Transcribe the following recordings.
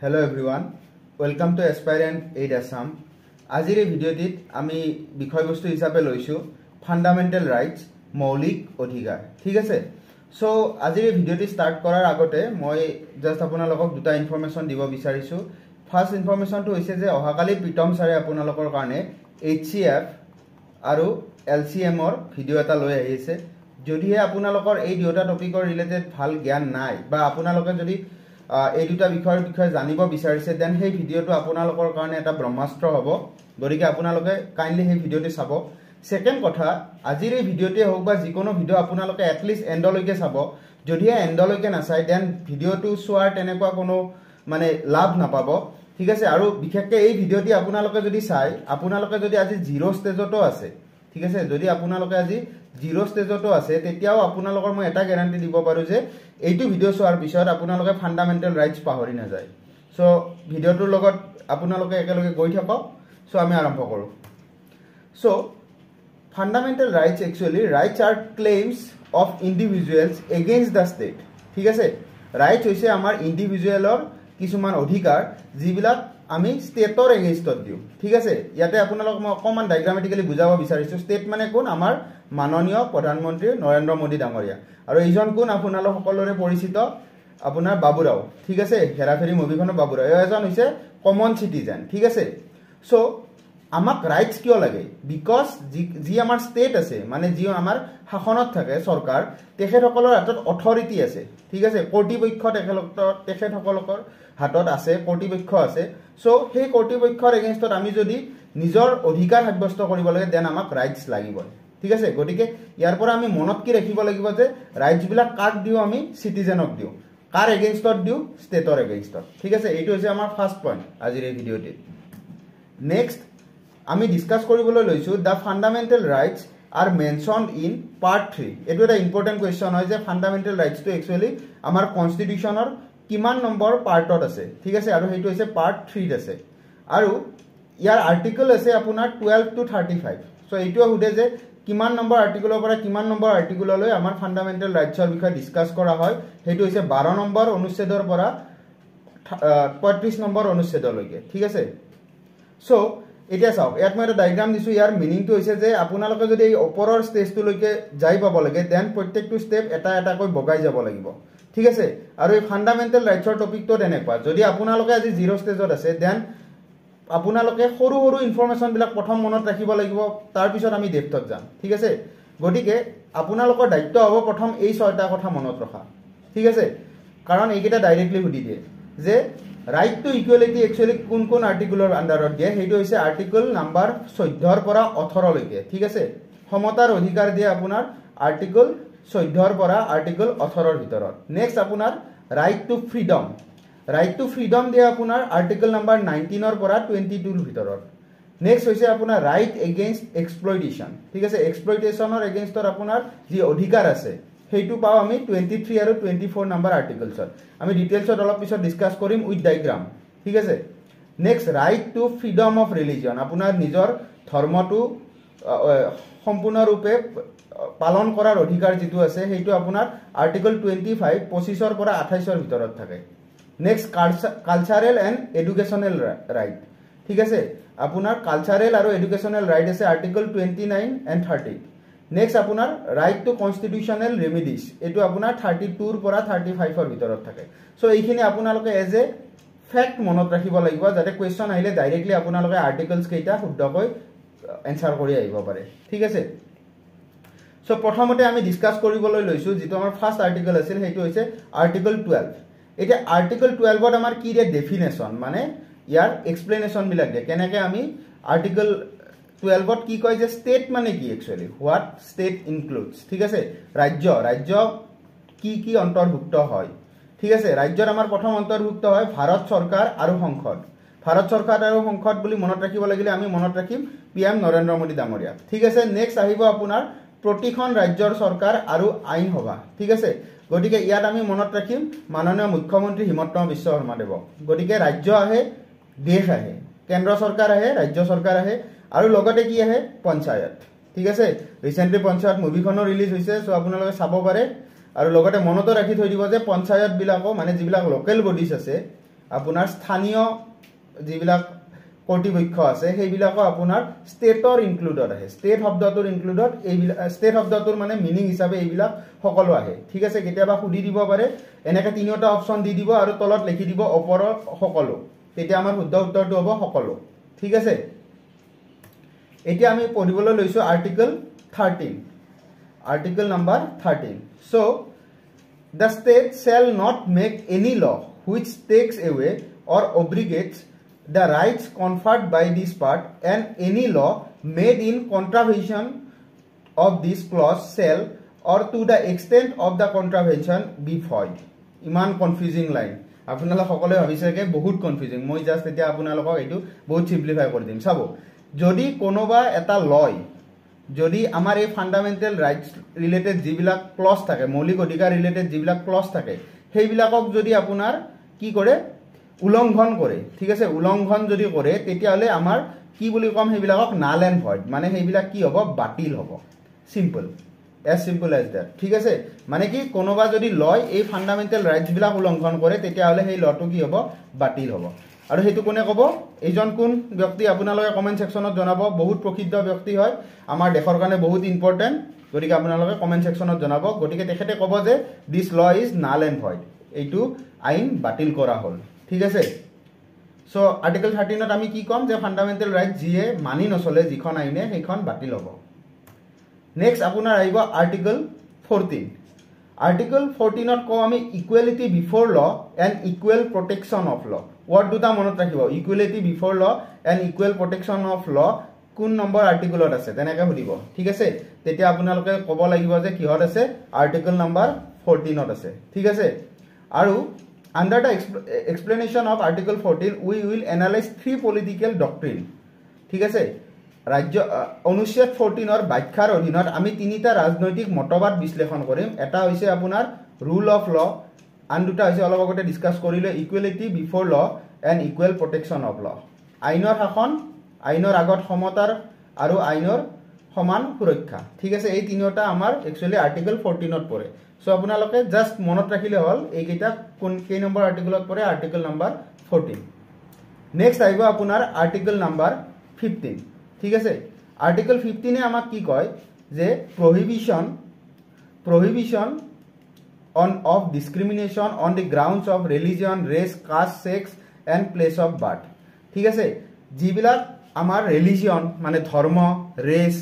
Hello everyone, welcome to Aspirant 8 Assam. আজিৰ এই ভিডিঅ'টিত আমি বিষয়বস্তু হিচাপে লৈছো ফান্ডামেন্টাল ৰাইটস মৌলিক অধিকাৰ ঠিক আছে সো আজিৰ এই ভিডিঅ'টি ষ্টাৰ্ট কৰাৰ আগতে মই জাস্ট আপোনালোকক দুটা ইনফৰমেশন দিব বিচাৰিছো ফাৰ্স্ট ইনফৰমেশনটো হৈছে যে অহাকালি প্ৰীতম ছাৰে আপোনালোকৰ কাৰণে HCF আৰু LCM ৰ ভিডিঅ' এটা লৈ আহিছে যদিহে আপোনালোকৰ এই দুটা টপিকৰ ৰিলেটেড ভাল জ্ঞান নাই বা আপোনালোকে যদি এই দুটা বিষয়ে জানিব বিচাৰিছে দেন সেই ভিডিঅ'টো আপোনালোকৰ কাৰণে এটা ব্ৰহ্মাস্ত্ৰ হ'ব গৰিকে আপোনালোকে কাইন্ডলি সেই ভিডিঅ'টো চাব সেকেন্ড কথা আজিৰ এই ভিডিঅ'তে হোক বা যিকোনো ভিডিঅ' আপোনালোকে এটলিষ্ট এন্ডলৈকে চাব যদিহে এন্ডলৈকে নাচাই দেন ভিডিঅ'টো চোৱাৰ তেনেকুৱা কোনো মানে লাভ নাপাব ঠিক আছে আৰু বিশেষকৈ এই ভিডিঅ'টি আপোনালোকে যদি চাই আপোনালোকে যদি আজি জিৰো ষ্টেজতো আছে ঠিক আছে যদি আপোনালোকে আজি জিৰো ষ্টেজতো আছে তেতিয়াও আপোনালোকৰ মই এটা গ্যাৰান্টি দিব পাৰো যে এইটো ভিডিঅ' চোৱাৰ পিছত আপোনালোকে ফান্ডামেন্টাল ৰাইটস পাহৰি নাযায় সো ভিডিঅ'টোৰ লগত আপোনালোকে একেলগে গৈ থাকক সো আমি আৰম্ভ কৰো so fundamental rights actually rights are claims of individuals against the state ঠিক আছে রাইটস হৈছে আমাৰ ইন্ডিভিজুৱেলৰ কিছুমান অধিকাৰ যিবিলাক আমি ষ্টেটৰ এগেইনষ্টত দিও ঠিক আছে ইয়াতে আপোনালোক মই অকমান ডায়াগ্ৰামেটিক্যালি বুজাব বিচাৰিছো ষ্টেট মানে কোন আমাৰ মাননীয় প্ৰধানমন্ত্ৰী নৰেন্দ্ৰ মোদী ডাঙৰীয়া আৰু এইজন কোন আপোনালোক সকলোৰে পৰিচিত আপোনাৰ বাবুৰাও ঠিক আছে হেৰাফেৰি মুভিখনৰ বাবুৰাও এজন হৈছে কমন সিটিজেন ঠিক আছে সো আমাক ৰাইটস কিয় লাগে বিকজ জি আমাৰ ষ্টেট আছে মানে জি আমাৰ শাসনত থাকে সৰকাৰ তেখেতসকলৰ হাতত অথৰিটি আছে ঠিক আছে কৰ্তৃপক্ষ তেখেতসকলৰ হাতত আছে কৰ্তৃপক্ষ আছে সো সেই কৰ্তৃপক্ষৰ এগেইনষ্টত আমি যদি নিজৰ অধিকাৰ সাব্যস্ত কৰিব লাগে দেন আমাক ৰাইটস লাগিব ঠিক আছে গতিকে ইয়াৰ পৰা আমি মনত কি ৰাখিব লাগিব যে ৰাইটস বিলাক কাক দিও আমি সিটিজেনক দিও কাৰ এগেইনষ্টত দিও ষ্টেটৰ এগেইনষ্টত ঠিক আছে এইটো হৈছে আমাৰ ফাৰ্স্ট পইণ্ট আজিৰ এই ভিডিঅ'টিত নেক্সট আমি ডিসকাস কৰিবলৈ লৈছো the fundamental rights are mentioned in part 3 এটো এটা ইম্পৰ্টেন্ট কোৱেশ্চন হয় যে ফান্ডামেন্টাল ৰাইটস টো একচুয়ালি আমাৰ কনস্টিটিউশনৰ কিমান নম্বৰ পাৰ্টত আছে ঠিক আছে আৰু হেতু হৈছে পাৰ্ট 3 আছে আৰু ইয়াৰ আৰ্টিকল আছে আপোনাৰ 12 to 35 সো এইটোहुदे যে কিমান নম্বৰ আৰ্টিকলৰ পৰা কিমান নম্বৰ আৰ্টিকললৈ আমাৰ ফান্ডামেন্টাল ৰাইটসৰ বিষয়ে ডিসকাস কৰা হয় হেতু হৈছে 12 নম্বৰ অনুচ্ছেদৰ পৰা 35 নম্বৰ অনুচ্ছেদলৈকে ঠিক আছে সো এতিয়া চাওক ইয়াত মই এটা ডায়াগ্ৰাম দিছো ইয়াৰ মিনিংটো হৈছে যে আপোনালোকে যদি এই ওপৰৰ ষ্টেজটোলৈকে যাই পাব লাগে দেন প্ৰত্যেকটো ষ্টেপ এটা এটা কৈ বগাই যাব লাগিব ঠিক আছে আৰু এই ফান্ডামেন্টাল ৰাইটসৰ টপিকটো তেনেকুৱা যদি আপোনালোকে আজি জিৰো ষ্টেজত আছে দেন আপোনালোকে সৰু সৰু ইনফৰমেশন বিলাক প্ৰথম মনত ৰাখিব লাগিব তাৰ পিছত আমি ডেপথত যাম ঠিক আছে গতিকে আপোনালোকৰ দায়িত্ব হ'ব প্ৰথম এই ছয়টা কথা মনত ৰখা ঠিক আছে কাৰণ এইকেইটা ডাইৰেক্টলি সুধি দিয়ে যে right to equality actually কোন আৰ্টিকলৰ আন্ডাৰত দিয়ে হেতু হৈছে আৰ্টিকল নাম্বাৰ 14 ৰ পৰা 18 লৈকে ঠিক আছে সমতাৰ অধিকাৰ দিয়ে আপোনাৰ আৰ্টিকল 14 ৰ পৰা আৰ্টিকল 18 ৰ ভিতৰত নেক্সট আপোনাৰ right to freedom দিয়ে আপোনাৰ আৰ্টিকল নাম্বাৰ 19 ৰ পৰা 22 ৰ ভিতৰত নেক্সট হৈছে আপোনাৰ right against exploitation ঠিক আছে এক্সপ্লইটেশনৰ এগেইনষ্টৰ আপোনাৰ যি অধিকাৰ আছে হেতু পাও আমি 23 আৰু 24 নম্বৰ আৰ্টিকলছত আমি ডিটেইলছত অলপ পিছত ডিসকাস কৰিম উইথ ডায়াগ্ৰাম ঠিক আছে next right to freedom of religion আপোনাৰ নিজৰ ধৰ্মটো সম্পূৰ্ণৰূপে পালন কৰাৰ অধিকাৰ যেটো আছে হেতু আপোনাৰ আৰ্টিকল 25 25 ৰ পৰা 28 ৰ ভিতৰত থাকে next cultural and educational right ঠিক আছে আপোনাৰ কালচাৰেল আৰু এডুকেশনাল ৰাইট আছে আৰ্টিকল 29 এণ্ড 30 নেক্সট আপোনাৰ ৰাইট টু কনস্টিটিউশনাল ৰেমিডিজ এটো আপোনাৰ 32 ৰ পৰা 35 ৰ ভিতৰত থাকে সো এইখিনি আপোনালোকে এজ এ ফ্যাক্ট মনত ৰাখিব লাগিব যাতে কোৱেশ্চন আহিলে ডাইৰেক্টলি আপোনালোকে আৰ্টিকলস কেইটা শুদ্ধকৈ এনসাৰ কৰি আহিব পাৰে ঠিক আছে সো প্ৰথমতে আমি ডিসকাস কৰিবলৈ লৈছো যেটো আমাৰ ফাৰ্স্ট আৰ্টিকল আছিল হেতু হৈছে আৰ্টিকল 12 এটা আৰ্টিকল 12 ত আমাৰ কি ৰে ডেফিনেশন মানে ইয়াৰ এক্সপ্লেনেশন বিলাক দিয়ে কেনেকৈ আমি আৰ্টিকল 12 ত কি কয় যে স্টেট মানে কি একচুয়ালি হোৱাট স্টেট ইনক্লুডস ঠিক আছে ৰাজ্য কি অন্তৰ্ভুক্ত হয় ঠিক আছে ৰাজ্যৰ আমাৰ প্ৰথম অন্তৰ্ভুক্ত হয় ভাৰত চৰকাৰ আৰু সংসদ ভাৰত চৰকাৰ আৰু সংসদ বুলি মনত ৰাখিব লাগিলে আমি মনত ৰাখিম পিএম নৰেন্দ্ৰ মোদী ডাঙৰীয়া ঠিক আছে নেক্সট আহিব আপোনাৰ প্ৰতিখন ৰাজ্যৰ চৰকাৰ আৰু আইন সভা ঠিক আছে গতিকে ইয়াত আমি মনত ৰাখিম মাননীয় মুখ্যমন্ত্ৰী হিমন্ত বিশ্ব শৰ্মা দেৱ গতিকে ৰাজ্য আহে দেশ আহে কেন্দ্ৰ চৰকাৰ আহে ৰাজ্য চৰকাৰ আহে আৰু লগতে কি আহে পঞ্চায়ত ঠিক আছে ৰিসেন্টলি পঞ্চায়ত মুভিখনো ৰিলিজ হৈছে সো আপোনালোকে চাব পাৰে আৰু লগতে মনত ৰাখি থৈ দিব যে পঞ্চায়ত বিলাকো মানে যিবিলাক লোকেল বডিজ আছে আপোনাৰ স্থানীয় যিবিলাক কৰ্তৃপক্ষ আছে সেইবিলাকো আপোনাৰ ষ্টেটৰ ইনক্লুডেড আহে ষ্টেট শব্দটোৰ ইনক্লুডেড এইবিলাক ষ্টেট শব্দটোৰ মানে মিনিং হিচাপে এইবিলাক সকলো আহে ঠিক আছে কেতিয়াবা সুধি দিব পাৰে এনেকৈ তিনিটা অপচন দি দিব আৰু তলত লিখি দিব ওপৰৰ সকলো তেতিয়া আমাৰ শুদ্ধ উত্তৰটো হ'ব সকলো ঠিক আছে এতিয়া আমি পঢ়িবলৈ লৈছো article 13 article number 13 so the state shall not make any law which takes away or abrogates the rights conferred by this part and any law made in contravention of this clause shall or to the extent of the contravention be void iman confusing line আপোনালোক সকলে ভাবিছে যে বহুত confusing মই just এতিয়া আপোনালোকক এইটো বহুত সিম্পলিফাই কৰি দিম চাব যদি কোনোবা এটা লয় যদি আমাৰ এই ফান্ডামেন্টাল ৰাইটস ৰিলেটেড যিবিলাক ক্লজ থাকে মৌলিক অধিকাৰ ৰিলেটেড যিবিলাক ক্লজ থাকে সেইবিলাকক যদি আপোনাৰ কি কৰে উলংঘন কৰে ঠিক আছে উলংঘন যদি কৰে তেতিয়া হলে আমাৰ কি বুলি কম সেইবিলাকক নাল এন্ড ভয়েড মানে সেইবিলাক কি হ'ব বাতিল হ'ব simple as simple as that ঠিক আছে মানে কি কোনোবা যদি লয় এই ফান্ডামেন্টাল ৰাইটস বিলাক উলংঘন কৰে তেতিয়া হলে সেই লটো কি হ'ব বাতিল হ'ব আৰু হেতু কোনে কব এইজন কোন ব্যক্তি আপোনালোকে কমেন্ট সেকশনত জনাব বহুত প্ৰসিদ্ধ ব্যক্তি হয় আমাৰ দেশৰ কাৰণে বহুত ইম্পৰ্টেন্ট গতিকে আপোনালোকে কমেন্ট সেকশনত জনাব গতিকে তেখেতে কব যে this law is null and void এইটো আইন বাতিল কৰা হল ঠিক আছে সো আৰ্টিকল 13 ত আমি কি কম যে ফান্ডামেন্টাল ৰাইট যিয়ে মানি নচলে যিখন আইনে সেইখন বাতিল হ'ব নেক্সট আপোনাৰ আহিব আৰ্টিকল 14 আৰ্টিকল 14 ত কও আমি ইকুৱেলিটি বিফৰ ল and equal protection of law word দুটা মনত ৰাখিব ইকুৱেলিটি বিফৰ ল and equal protection of law কোন নম্বৰ আৰ্টিকলত আছে তেনেকৈ সুধিব ঠিক আছে তেতিয়া আপোনালোকে ক'ব লাগিব যে কিহত আছে আৰ্টিকল নম্বৰ 14 ত আছে ঠিক আছে আৰু under the explanation of article 14 we will analyze three political doctrine ঠিক আছে ৰাজ্য অনুচ্ছেদ 14 ৰ ব্যাখ্যাৰ অধীনত আমি তিনিটা ৰাজনৈতিক মতবাদ বিশ্লেষণ কৰিম এটা হৈছে আপোনাৰ ৰুল অফ ল আন দুটা হৈছে অলপ আগতে ডিসকাস কৰিলে ইকুৱেলিটি বিফৰ ল and equal protection of law আইনৰ শাসন আইনৰ আগত সমতাৰ আৰু আইনৰ সমান সুৰক্ষা ঠিক আছে এই তিনিটা আমাৰ একচুয়ালি আৰ্টিকল 14 ত পৰে সো আপোনালোকে জাস্ট মনত ৰাখিলে হল এইকেইটা কোন কেই নম্বৰ আৰ্টিকলত পৰে আৰ্টিকল নম্বৰ 14 নেক্সট আহিব আপোনাৰ আৰ্টিকল নম্বৰ 15 ঠিক আছে আৰ্টিকল 15 এ আমাক কি কয় যে prohibition of discrimination on the grounds of religion race caste sex and place of birth ঠিক আছে যিবিলাক আমাৰ ৰিলিজিয়ন মানে ধৰ্ম ৰেস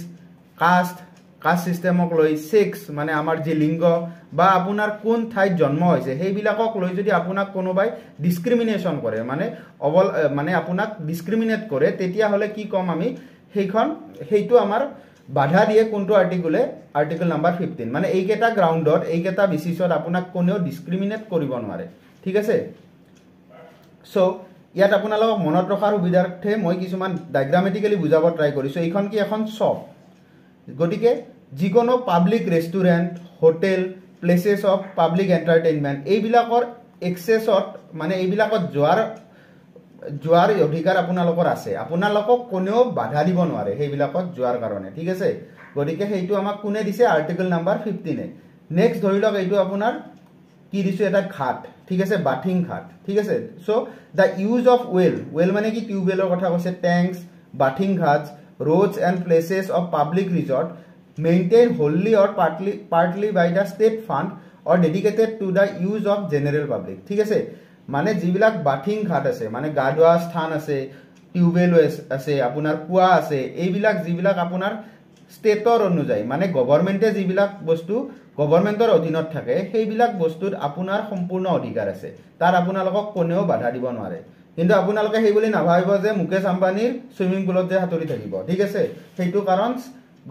কাষ্ট সিস্টেমক লৈ সেক্স মানে আমাৰ যে লিংগ বা আপোনাৰ কোন ঠাইত জন্ম হৈছে সেইবিলাকক লৈ যদি আপোনাক কোনোবাই ডিসক্ৰিমিনেশন কৰে মানে আপোনাক ডিসক্ৰিমিনেট কৰে তেতিয়া হলে কি কম আমি সেইটো আমাৰ বাধা দিয়ে কোনটো আৰ্টিকলে আৰ্টিকল নম্বৰ 15 মানে এইকেটা গ্ৰাউণ্ডত এইকেটা বেসিছত আপোনাক কোনেও ডিসক্ৰিমিনেট কৰিব নোৱাৰে ঠিক আছে সো ইয়াত আপোনালোক মনত ৰখাৰ সুবিধাৰ্থে মই কিছুমান ডায়াগ্ৰামেটিক্যালি বুজাব ট্ৰাই কৰিছো এইখন কি এখন শপ গটিকে যিকোনো public restaurant hotel places of public entertainment এইবিলাকৰ এক্সেসত মানে এইবিলাকত যোৱাৰ অধিকাৰ আপোনালোকৰ আছে আপোনালোকক কোনেও বাধা দিব নোৱাৰে সেইবিলাকত যোৱাৰ কাৰণে ঠিক আছে গটিকে হেইটো আমাক কোনে দিছে আৰ্টিকল নম্বৰ 15 এ নেক্সট ধৰি লওক এইটো আপোনাৰ কি দিছে এটা ঘাট ঠিক আছে বাথিং ঘাট ঠিক আছে so the use of well মানে কি টিউবৱেলৰ কথা কৈছে tanks bathing Ghats roads and places of public resort maintained wholly or partly by the state fund or dedicated to the use of general public ঠিক আছে মানে যিবিলাক বাথিং ঘাট আছে মানে গাডোৱা স্থান আছে টিউবৱেল আছে আপোনাৰ কুয়া আছে এইবিলাক যিবিলাক আপোনাৰ ষ্টেটৰ অনুযায়ী মানে গভৰ্ণমেণ্টে যিবিলাক বস্তু গভৰ্ণমেণ্টৰ অধীনত থাকে সেইবিলাক বস্তুত আপোনাৰ সম্পূৰ্ণ অধিকাৰ আছে তাৰ আপোনালোকক কোনেও বাধা দিব নোৱাৰে কিন্তু আপোনালোকে হেই বুলি নাভাবিব যে মুকেশ আম্বানীৰ সুইমিং পুলত যে হাতৰি থাকিব ঠিক আছে সেইটো কাৰণ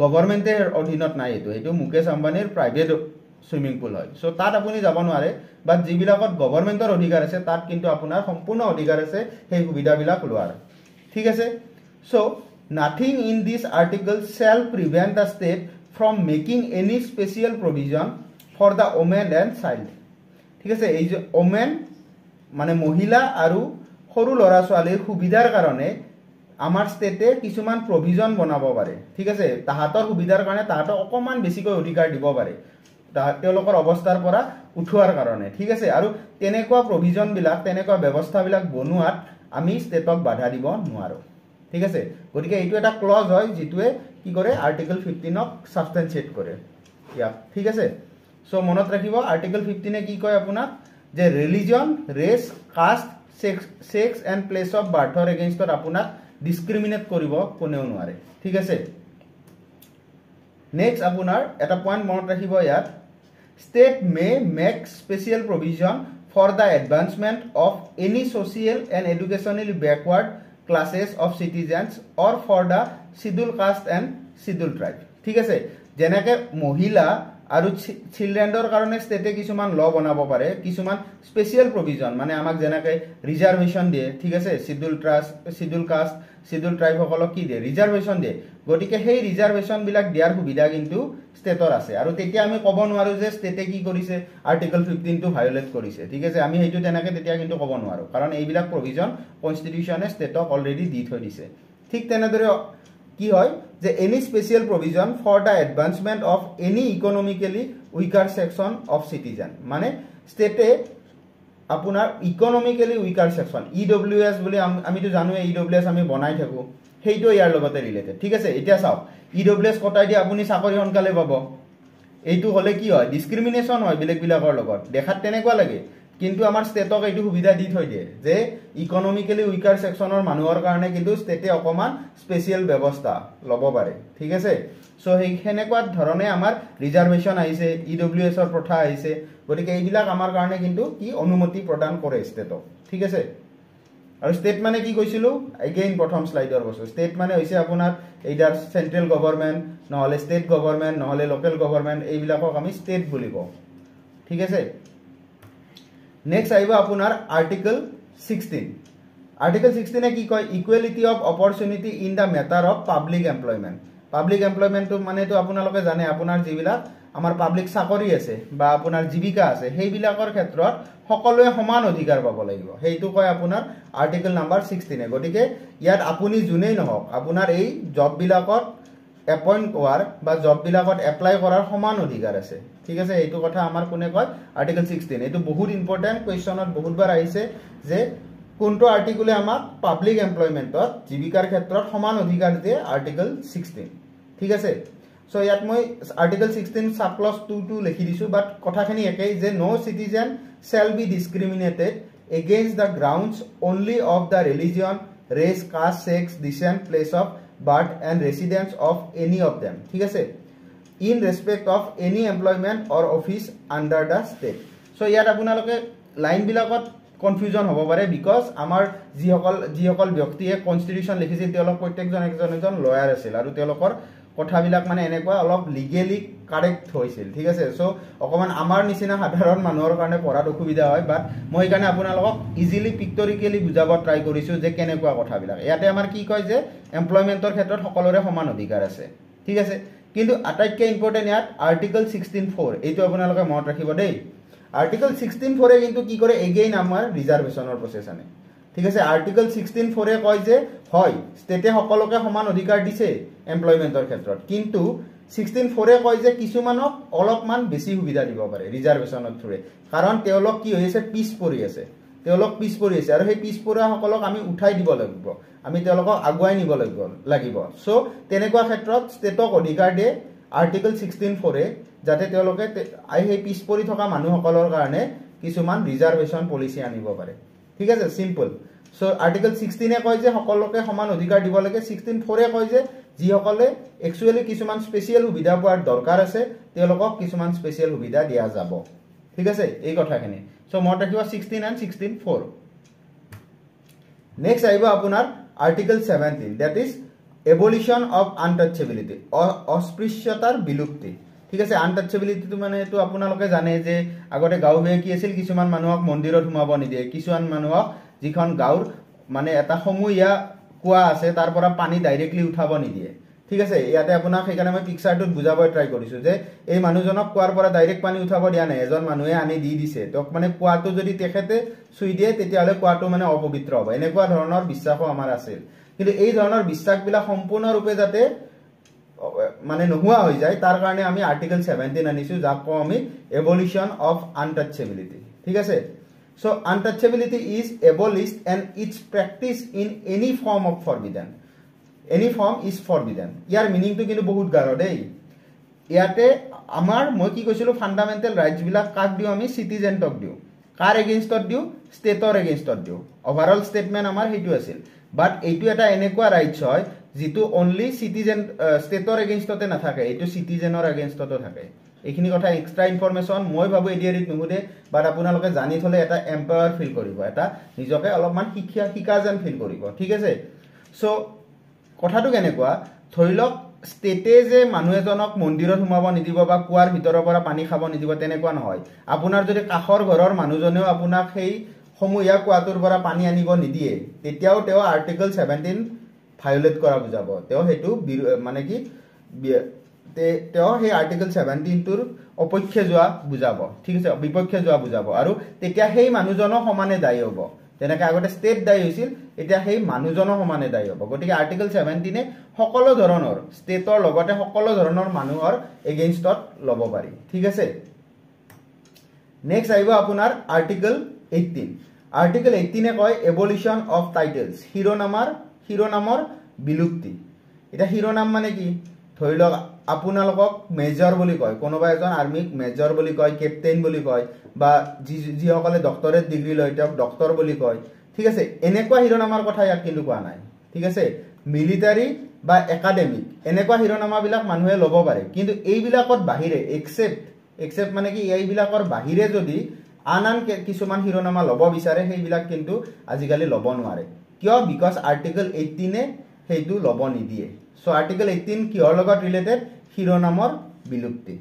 গভৰ্ণমেণ্টৰ অধীনত নাই এইটো মুকেশ আম্বানীৰ প্ৰাইভেট সুইমিং পুল হয় সো তাত আপুনি যাব নোৱাৰে বাট যিবিলাকত গভৰ্ণমেণ্টৰ অধিকাৰ আছে তাত কিন্তু আপোনাৰ সম্পূৰ্ণ অধিকাৰ আছে সেই সুবিধাবিলাক লোৱাৰ ঠিক আছে so nothing in this article shall prevent the state from making any special provision for the women and child ঠিক আছে এই যে women মানে মহিলা আৰু সৰু লৰা ছোৱালীৰ সুবিধাৰ কাৰণে আমাৰ ষ্টেটে কিছুমান প্ৰভিজন বনাব পাৰে ঠিক আছে তাহাতৰ সুবিধাৰ কাৰণে তাহাতক অকমান বেছিকৈ অধিকাৰ দিব পাৰে তেওঁলোকৰ অৱস্থাৰ পৰা উঠোৱাৰ কাৰণে ঠিক আছে আৰু তেনেকুৱা প্ৰভিজন বিলাক তেনেকুৱা ব্যৱস্থা বিলাক বনোৱাত আমি ষ্টেটক বাধা দিব নোৱাৰো ঠিক আছে গতিকে এইটো এটা ক্লজ হয় যেটোৱে কি কৰে আৰ্টিকল 15 ক সাবস্টেনশিয়েট কৰে ইয়া ঠিক আছে সো মনত ৰাখিব আৰ্টিকল 15 এ কি কয় আপোনাক যে religion race caste sex and place of বাৰ্থৰ এগেইনষ্টত আপোনাক ডিসক্ৰিমিনেট কৰিব কোনেও নোৱাৰে ঠিক আছে নেক্সট আপোনাৰ এটা পইণ্ট মনত ৰাখিব ইয়াত state may make special provision for the advancement of any social and educationally backward classes of citizens or for the scheduled caste and scheduled tribe ঠিক আছে যেনেকে মহিলা আৰু চিলড্ৰেনৰ কাৰণে ষ্টেটে কিছুমান ল বনাব পাৰে কিছুমান স্পেশাল প্ৰভিজন মানে আমাক যেনেকে ৰিজাৰ্ভেশন দিয়ে ঠিক আছে শিডিউল কাষ্ট শিডিউল ট্ৰাইব সকলক কি দিয়ে ৰিজাৰ্ভেশন দিয়ে গতিকে সেই ৰিজাৰ্ভেশন বিলাক দিয়াৰ সুবিধা কিন্তু ষ্টেটৰ আছে আৰু তেতিয়া আমি ক'ব নোৱাৰো যে ষ্টেটে কি কৰিছে আৰ্টিকল 15 টো ভায়োলেট কৰিছে ঠিক আছে আমি হেইটো তেনেকে তেতিয়া কিন্তু ক'ব নোৱাৰো কাৰণ এইবিলাক প্ৰভিজন কনস্টিটিউচনে ষ্টেটক অলৰেডি দি থৈ দিছে ঠিক তেনেদৰে কি হয় যে any special provision for the advancement of any economically weaker section of citizen মানে ষ্টেটে আপোনাৰ ইকোনমিক্যালি উইকাৰ সেকশন ইডব্লিউএস বুলি আমি তো জানো ইডব্লিউএস আমি বনাই থাকো হেইটো ইয়াৰ লগতে ৰিলেটেড ঠিক আছে এতিয়া চাওক ইডব্লিউএস কটাই দি আপুনি চাকৰি হনকালে পাব এইটো হলে কি হয় ডিসক্ৰিমিনেশন হয় বেলেগ বিলাকৰ লগত দেখাত তেনেকুৱা লাগে কিন্তু আমাৰ ষ্টেটক এইটো সুবিধা দি থৈ দিয়ে যে ইকোনমিক্যালি উইকাৰ সেকশনৰ মানুহৰ কাৰণে কিন্তু ষ্টেটে অকমান স্পেশাল ব্যৱস্থা লব পাৰে ঠিক আছে সো এই হেনেকুৱা ধৰণে আমাৰ ৰিজাৰ্ভেশন আহিছে ইডব্লিউএস ৰ প্ৰথা আহিছে গতিকে এইবিলাক আমাৰ কাৰণে কিন্তু কি অনুমতি প্ৰদান কৰে ষ্টেটক ঠিক আছে আৰু ষ্টেট মানে কি কৈছিলো এগেইন প্ৰথম স্লাইডৰ বস্তু ষ্টেট মানে হৈছে আপোনাৰ এইডাৰ সেন্ট্ৰেল গভৰ্নমেন্ট নহলে ষ্টেট গভৰ্নমেন্ট নহলে লোকেল গভৰ্নমেন্ট এইবিলাকক আমি ষ্টেট বুলি কওঁ ঠিক আছে নেক্সট আইবা আপোনাৰ আৰ্টিকল 16 আৰ্টিকল 16 এ কি কয় equality of opportunity in the matter of public employment তো মানে তো আপোনালোকে জানে আপোনাৰ যিবিলাক আমাৰ পাব্লিক চাকৰি আছে বা আপোনাৰ জীৱিকা আছে সেইবিলাকৰ ক্ষেত্ৰত সকলোৱে সমান অধিকাৰ পাব লাগিব হেইটো কয় আপোনাৰ আৰ্টিকল নাম্বাৰ 16 এ গটিকে ইয়াত আপুনি জুনেই নহওক আপোনাৰ এই জব বিলাকত এপইন্ট হোৱাৰ বা জব বিলাকত এপ্লাই কৰাৰ সমান অধিকাৰ আছে ঠিক আছে এইটো কথা আমাৰ কোনে কয় আৰ্টিকল 16 এইটো বহুত ইম্পৰ্টেন্ট কোৱেশ্চনত বহুতবাৰ আহিছে যে কোনটো আৰ্টিকলে আমাক পাব্লিক এমপ্লয়মেন্টত জীৱিকাৰ ক্ষেত্ৰত সমান অধিকাৰ দিয়ে আৰ্টিকল 16 ঠিক আছে সো ইয়াত মই আৰ্টিকল 16 সাব ক্লজ 2 লিখি দিছো বাট কথাখিনি একেই যে নো citizen shall be discriminated against the grounds only of the religion race caste sex descent place of birth and residence of any of them ঠিক আছে in respect of any employment or office under the state so ইয়াত আপোনালোকে line বিলাকত confusion হ'ব পাৰে because আমাৰ যিসকল ব্যক্তিয়ে কনস্টিটিউশন লিখিছিল তেওঁলোক প্ৰত্যেকজন একজন লয়াৰ আছিল আৰু তেওঁলোকৰ কথাবিলাক মানে এনেকুৱা অলপ লিগেলি কাৰেক্ট হৈছিল ঠিক আছে সো অকমান আমাৰ নিচিনা সাধাৰণ মানুহৰ কাৰণে পঢ়াত অসুবিধা হয় বাট মই কাৰণে আপোনালোকক ইজিলি পিক্টৰিকেলি বুজাব ট্ৰাই কৰিছো যে কেনেকুৱা কথাবিলাক ইয়াতে আমাৰ কি কয় যে এমপ্লয়মেন্টৰ ক্ষেত্ৰত সকলোৰে সমান অধিকাৰ আছে ঠিক আছে কিন্তু আটাইতকৈ ইম্পৰ্টেন্ট ইয়াত আৰ্টিকল 16(4) এইটো আপোনালোকে মনত ৰাখিব দেই আৰ্টিকল 16(4) এ কিন্তু কি কৰে এগেইন আমাৰ ৰিজাৰ্ভেশনৰ প্ৰসেস আনে ঠিক আছে আৰ্টিকল 16(4) এ কয় যে হয় ষ্টেটে সকলোকে সমান অধিকাৰ দিছে এমপ্লয়মেন্টৰ ক্ষেত্ৰত কিন্তু 16(4) এ কয় যে কিছুমানক অলপমান বেছি সুবিধা দিব পাৰে ৰিজাৰ্ভেশনৰ থ্ৰুৰে কাৰণ তেওঁলোক কি হৈছে পিছ পৰি আছে আৰু সেই পিছ পৰা সকলক আমি উঠাই দিব লাগিব আমি তেওঁলোকক আগুৱাই নিব লাগিব সো তেনেকুৱা ক্ষেত্ৰত ষ্টেটক অধিকাৰ দিয়ে আৰ্টিকল 16(4) এ যাতে তেওঁলোকে সেই পিছ পৰি থকা মানুহসকলৰ কাৰণে কিছুমান ৰিজাৰ্ভেশন পলিচি আনিব পাৰে ঠিক আছে সিম্পল সো আৰ্টিকল 16 এ কয় যে সকলোকে সমান অধিকাৰ দিব লাগে 16(4) এ কয় যে যিসকলে একচুয়ালি কিছুমান স্পেশাল সুবিধা পোৱাৰ দৰকাৰ আছে তেওঁলোকক কিছুমান স্পেশাল সুবিধা দিয়া যাব ঠিক আছে এই কথাখিনি সো মনত ৰাখিবা 16 and 16(4) নেক্সট আহিব আপোনাৰ article 17 that is abolition of untouchability অস্পৃশ্যতাৰ বিলুপ্তি ঠিক আছে আনটাচেবিলিটি মানে তো আপোনালোকে জানে যে আগতে গাঁৱে কি আছিল কিছুমান মানুহক মন্দিৰত সোমাব নিদিয়ে কিছুমান মানুহক যিখন গাঁৱৰ মানে এটা সমূহীয়া কুয়া আছে তাৰ পৰা পানী ডাইৰেক্টলি উঠাব নিদিয়ে ঠিক আছে ইয়াতে আপোনাক সেইকাৰণে মই পিকচাৰটোত বুজাব ট্ৰাই কৰিছো যে এই মানুহজনক কুৱাৰ পৰা ডাইৰেক্ট পানী উঠাব দিয়া নাই এজন মানুহে আনি দি দিছে তক মানে কুৱাটো যদি তেখেতে চুই দিয়ে তেতিয়ালে কুৱাটো মানে অপবিত্ৰ হ'ব এনেকুৱা ধৰণৰ বিশ্বাসও আমাৰ আছিল কিন্তু এই ধৰণৰ বিশ্বাসবিলাক সম্পূৰ্ণৰূপে যাতে মানে নোহোৱা হৈ যায় তাৰ কাৰণে আমি আৰ্টিকেল 17 আনিছো যাক কওঁ আমি এবলিশন অফ আনটাচেবিলিটি ঠিক আছে so untouchability is abolished and its practice in any form of forbidden any form is forbidden year meaning তো কিন্তু বহুত গাঢ় দেই ইয়াতে আমাৰ মই কি কৈছিলো ফান্ডামেন্টাল ৰাইটস বিলাক কাক দিও আমি সিটিজেনক দিও কাৰ এগেইনষ্টত দিও ষ্টেটৰ এগেইনষ্টত দিও ওভাৰঅল ষ্টেটমেন্ট আমাৰ হেতু আছিল বাট এইটো এটা এনেকুৱা ৰাইটস হয় যেটো অনলি সিটিজেন ষ্টেটৰ এগেইনষ্টতে নাথাকে এইটো সিটিজেনৰ এগেইনষ্টতো থাকে এইখিনি কথা এক্সট্ৰা ইনফৰমেশন মই ভাবো এডিআৰিত নুহুদে বাট আপোনালোকে জানি থলে এটা এম্পাৱাৰ ফিল কৰিব এটা নিজকে অলপমান শিকা যেন ফিল কৰিব ঠিক আছে সো কথাটো কেনেকুৱা ধৰিলক ষ্টেটে যে মানুহ এজনক মন্দিৰত সোমাব নিদিব বা কুৱাৰ ভিতৰৰ পৰা পানী খাব নিদিব তেনেকুৱা নহয় আপোনাৰ যদি কাখৰ ঘৰৰ মানুহজনেও আপোনাক সেই সমূহীয়া কুৱাটোৰ পৰা পানী আনিব নিদিয়ে তেতিয়াও তেওঁ আৰ্টিকেল 17 ভায়োলেট কৰা বুজাব তেওঁ হেতু মানে কি তেওঁ সেই আৰ্টিকেল 17 টোৰ অপক্ষে যোৱা বুজাব ঠিক আছে বিপক্ষে যোৱা বুজাব আৰু তেতিয়া সেই মানুহজনৰ সমানে দায়ী হ'ব যেনেকৈ আগতে ষ্টেট দায়ী হৈছিল এতিয়া সেই মানুহজনৰ সমানে দায়ী হ'ব গতিকে আৰ্টিকেল 17 এ সকলো ধৰণৰ ষ্টেটৰ লগতে সকলো ধৰণৰ মানুহৰ এগেইনষ্টত ল'ব পাৰি ঠিক আছে নেক্সট আহিব আপোনাৰ আৰ্টিকেল 18 আৰ্টিকেল 18 এ কয় এবলিশন অফ টাইটেলস শিৰোনামৰ বিলুপ্তি এটা শিৰোনাম মানে কি ধৰিলক আপোনালোকক মেজৰ বুলি কয় কোনোবা এজন আৰ্মিক মেজৰ বুলি কয় কেপ্টেইন বুলি কয় বা যিসকলে ডক্টৰেট ডিগ্ৰী লয় তেওঁক ডক্টৰ বুলি কয় ঠিক আছে এনেকুৱা শিৰোনামৰ কথা ইয়াত কিন্তু কোৱা নাই ঠিক আছে মিলিটাৰী বা একাডেমিক এনেকুৱা শিৰোনামাবিলাক মানুহে ল'ব পাৰে কিন্তু এইবিলাকত বাহিৰে এক্সেপ্ট মানে কি এইবিলাকৰ বাহিৰে যদি আন কিছুমান শিৰোনামা ল'ব বিচাৰে সেইবিলাক কিন্তু আজিকালি ল'ব নোৱাৰে কিয় বিকজ আৰ্টিকেল 18 এ হেতু ল'ব নিদিয়ে সো আৰ্টিকেল 18 কিহৰ লগত ৰিলেটেড শিৰোনামৰ বিলুপ্তি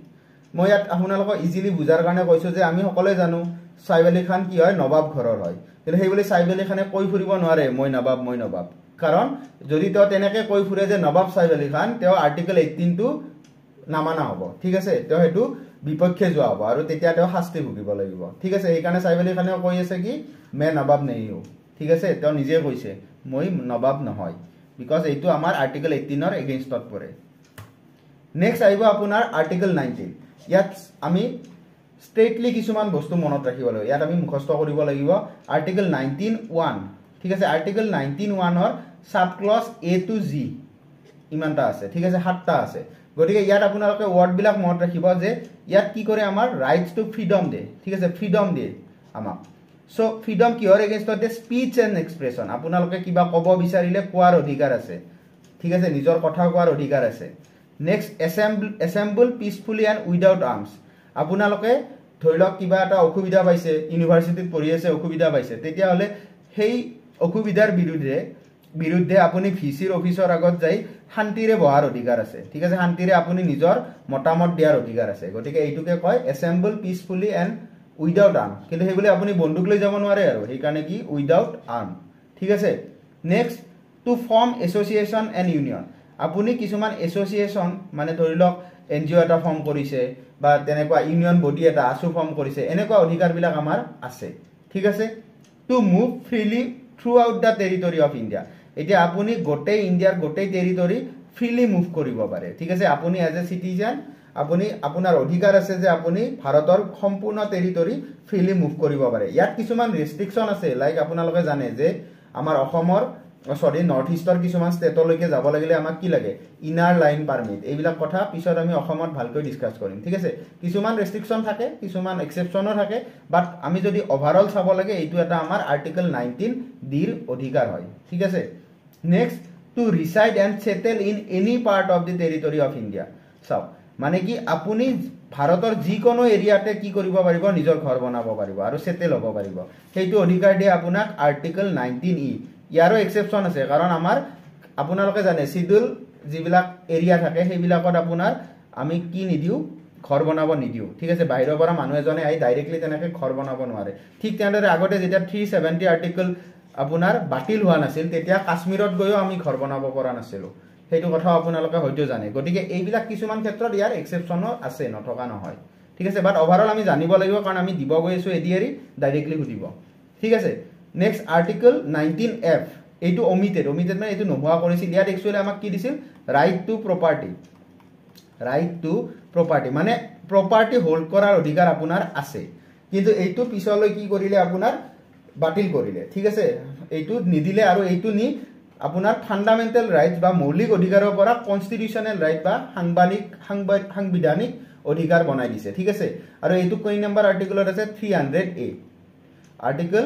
মই ইয়াত আপোনালোকক ইজিলি বুজাৰ কাৰণে কৈছো যে আমি সকলোৱে জানো সাইফ আলী খান কি হয় নবাব ঘৰৰ হয় কিন্তু সেই বুলি সাইফ আলী খানে কৈ ফুৰিব নোৱাৰে মই নবাব কাৰণ যদি তেওঁ তেনেকৈ কৈ ফুৰে যে নবাব সাইফ আলী খান তেওঁ আৰ্টিকেল 18 টো নামানা হ'ব ঠিক আছে তেওঁ হেতু বিপক্ষে যোৱা হ'ব আৰু তেতিয়া তেওঁ শাস্তি ভুগিব লাগিব ঠিক আছে এই কাৰণে সাইফ আলী খানেও কৈ আছে কি মে নবাব নেহি হো ঠিক আছে তেওঁ নিজে কৈছে মই নবাব নহয় বিকজ এইটো আমাৰ আৰ্টিকেল 18 ৰ এগেইনষ্টত পৰে নেক্সট আহিব আপোনাৰ আৰ্টিকেল 19 ইয়াত আমি স্ট্ৰেটলি কিছুমান বস্তু মনত ৰাখিব লাগিব ইয়াত আমি মুখস্থ কৰিব লাগিব আৰ্টিকেল 19(1) ঠিক আছে আৰ্টিকেল 19(1) ৰ সাব ক্লজ এ টু জি ইমানটা আছে ঠিক আছে 7টা আছে গতিকে ইয়াত আপোনালোকে ওয়াৰ্ড বিলাক মনত ৰাখিব যে ইয়াত কি কৰে আমাৰ ৰাইটস টু ফ্ৰীডম দে ঠিক আছে ফ্ৰীডম দে আমাক সো ফ্ৰীডম কিহৰ এগেইনষ্টত দে স্পীচ এণ্ড এক্সপ্ৰেছন আপোনালোকে কিবা ক'ব বিচাৰিলে কোৱাৰ অধিকাৰ আছে ঠিক আছে নিজৰ কথা কোৱাৰ অধিকাৰ আছে next assemble peacefully and without arms আপোনালোকে ধৰিলক কিবা এটা অসুবিধা পাইছে ইউনিভাৰ্চিটিত পঢ়ি আছে অসুবিধা পাইছে তেতিয়া হলে সেই অসুবিধাৰ বিৰুদ্ধে আপুনি ভিসিৰ অফিচৰ আগত যাই শান্তিৰে বহাৰ অধিকাৰ আছে ঠিক আছে শান্তিৰে আপুনি নিজৰ মতামত দিয়াৰ অধিকাৰ আছে গতিকে এইটোকে কয় এসেম্বল পিসফুলি এণ্ড উইদাউট আৰ্ম কিন্তু সেই বুলি আপুনি বন্দুক লৈ যাব নোৱাৰে আৰু সেই কাৰণে কি উইদাউট আৰ্ম ঠিক আছে next to form association and union আপুনি কিছুমান এছ'চিয়েশ্যন মানে ধৰিলক এনজিঅ' এটা ফৰ্ম কৰিছে বা তেনেকুৱা ইউনিয়ন বডি এটা আসু ফৰ্ম কৰিছে এনেকুৱা অধিকাৰবিলাক আমাৰ আছে ঠিক আছে to move freely throughout the territory of India এতিয়া আপুনি গোটেই ইণ্ডিয়াৰ গোটেই টেৰিটৰি ফ্ৰীলি মুভ কৰিব পাৰে ঠিক আছে আপুনি এজ এ চিটিজেন আপুনি আপোনাৰ অধিকাৰ আছে যে আপুনি ভাৰতৰ সম্পূৰ্ণ টেৰিটৰি ফ্ৰীলি মুভ কৰিব পাৰে ইয়াত কিছুমান ৰেষ্ট্ৰিকশ্যন আছে লাইক আপোনালোকে জানে যে আমাৰ অসমৰ নৰ্থ ইষ্টৰ কিছুমান ষ্টেটলৈকে যাব লাগিলে আমাক কি লাগে ইনাৰ লাইন পাৰমিট এইবিলাক কথা পিছত আমি অসমত ভালকৈ ডিসকাস কৰিম ঠিক আছে কিছুমান ৰেষ্ট্ৰিকশ্যন থাকে কিছুমান এক্সেপশ্যনো থাকে বাট আমি যদি ওভাৰঅল চাব লাগে এইটো এটা আমাৰ আৰ্টিকেল 19 ডিৰ অধিকাৰ হয় ঠিক আছে next to reside and settle in any part of the territory of India চাওক মানে কি আপুনি ভাৰতৰ যিকোনো এৰিয়াতে কি কৰিব পাৰিব নিজৰ ঘৰ বনাব পাৰিব আৰু সেটেল হ'ব পাৰিব সেইটো অধিকাৰ দিয়ে আপোনাক আৰ্টিকেল 19(e) ইয়াৰো এক্সেপশ্যন আছে কাৰণ আমাৰ আপোনালোকে জানে শিডিউল যিবিলাক এৰিয়া থাকে সেইবিলাকত আপোনাৰ আমি কি নিদিও ঘৰ বনাব নিদিও ঠিক আছে বাহিৰৰ পৰা মানুহ এজনে আহি ডাইৰেক্টলি তেনেকৈ ঘৰ বনাব নোৱাৰে ঠিক তেনেদৰে আগতে যেতিয়া 370 আৰ্টিকেল আপোনাৰ বাতিল হোৱা নাছিল তেতিয়া কাশ্মীৰত গৈও আমি ঘৰ বনাব পৰা নাছিলো সেইটো কথা আপোনালোকে হয়তো জানে গতিকে এইবিলাক কিছুমান ক্ষেত্ৰত ইয়াৰ এক্সেপশ্যনো আছে নথকা নহয় ঠিক আছে বাট ওভাৰঅল আমি জানিব লাগিব কাৰণ আমি দিব গৈ আছো এডিআৰি ডাইৰেক্টলি সুধিব ঠিক আছে নেক্সট আৰ্টিকেল 19(f) এইটো ওমিটেড মানে এইটো নোহোৱা কৰিছিল ইয়াত একচুয়ালি আমাক কি দিছিল right to property right to property মানে প্ৰপাৰ্টি হোল্ড কৰাৰ অধিকাৰ আপোনাৰ আছে কিন্তু এইটো পিছলৈ কি কৰিলে আপোনাৰ বাতিল কৰিলে ঠিক আছে এইটো নিদিলে আৰু এইটো নি আপোনাৰ ফান্ডামেন্টাল ৰাইটস বা মৌলিক অধিকাৰৰ পৰা কনস্টিটিউশনাল ৰাইট বা সাংবিধানিক অধিকাৰ বনাই দিছে ঠিক আছে আৰু এইটো কোন নম্বৰ আৰ্টিকলত আছে 300A আৰ্টিকল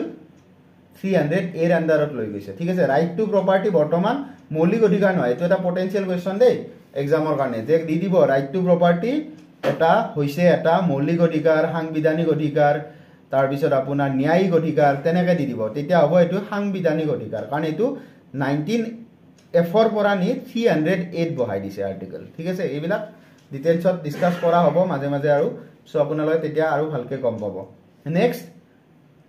300A এৰ আন্ডাৰত লৈ গৈছে ঠিক আছে ৰাইট টু প্ৰপাৰ্টি বৰ্তমান মৌলিক অধিকাৰ নহয় এটো এটা পটেনশিয়াল কোৱেশ্চন দেই এক্সামৰ কাৰণে যে দি দিব ৰাইট টু প্ৰপাৰ্টি এটা হৈছে এটা মৌলিক অধিকাৰ সাংবিধানিক অধিকাৰ তাৰ পিছত আপোনাৰ ন্যায়িক অধিকাৰ তেনেকৈ দি দিব তেতিয়া হ'ব এটো সাংবিধানিক অধিকাৰ কাৰণ এটো 19F ৰ পৰা নি 308 বহাই দিছে আৰ্টিকল ঠিক আছে এইবিলাক ডিটেইলছত ডিসকাস কৰা হ'ব মাজে মাজে আৰু সো আপোনালোকে তেতিয়া আৰু ভালকে গম পাব next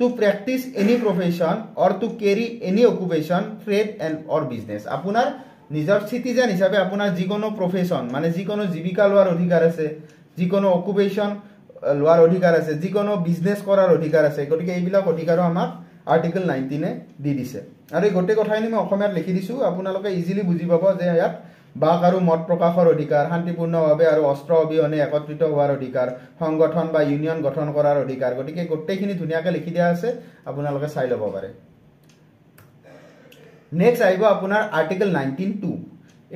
to practice any profession or to carry any occupation trade and or business আপোনাৰ নিজৰ সিটিজেন হিচাপে আপোনাৰ যিকোনো প্ৰফেশন মানে যিকোনো জীবিকা লোৱাৰ অধিকাৰ আছে যিকোনো অকুপেশন লোৱাৰ অধিকাৰ আছে যিকোনো বিজনেস কৰাৰ অধিকাৰ আছে গতিকে এইবিলাক অধিকাৰো আমাক আৰ্টিকল 19 এ দি দিছে আৰু এই গোটেই কথাখিনি মই অসমীয়াত লিখি দিছো আপোনালোকে ইজিলি বুজি পাব যে ইয়াত বাক আৰু মত প্ৰকাশৰ অধিকাৰ শান্তিপূৰ্ণভাৱে আৰু অস্ত্ৰ অবিহনে একত্ৰিত হোৱাৰ অধিকাৰ সংগঠন বা ইউনিয়ন গঠন কৰাৰ অধিকাৰ গতিকে গোটেইখিনি ধুনিয়াকৈ লিখি দিয়া আছে আপোনালোকে চাই ল'ব পাৰে নেক্সট আহিব আপোনাৰ আৰ্টিকল 19(2)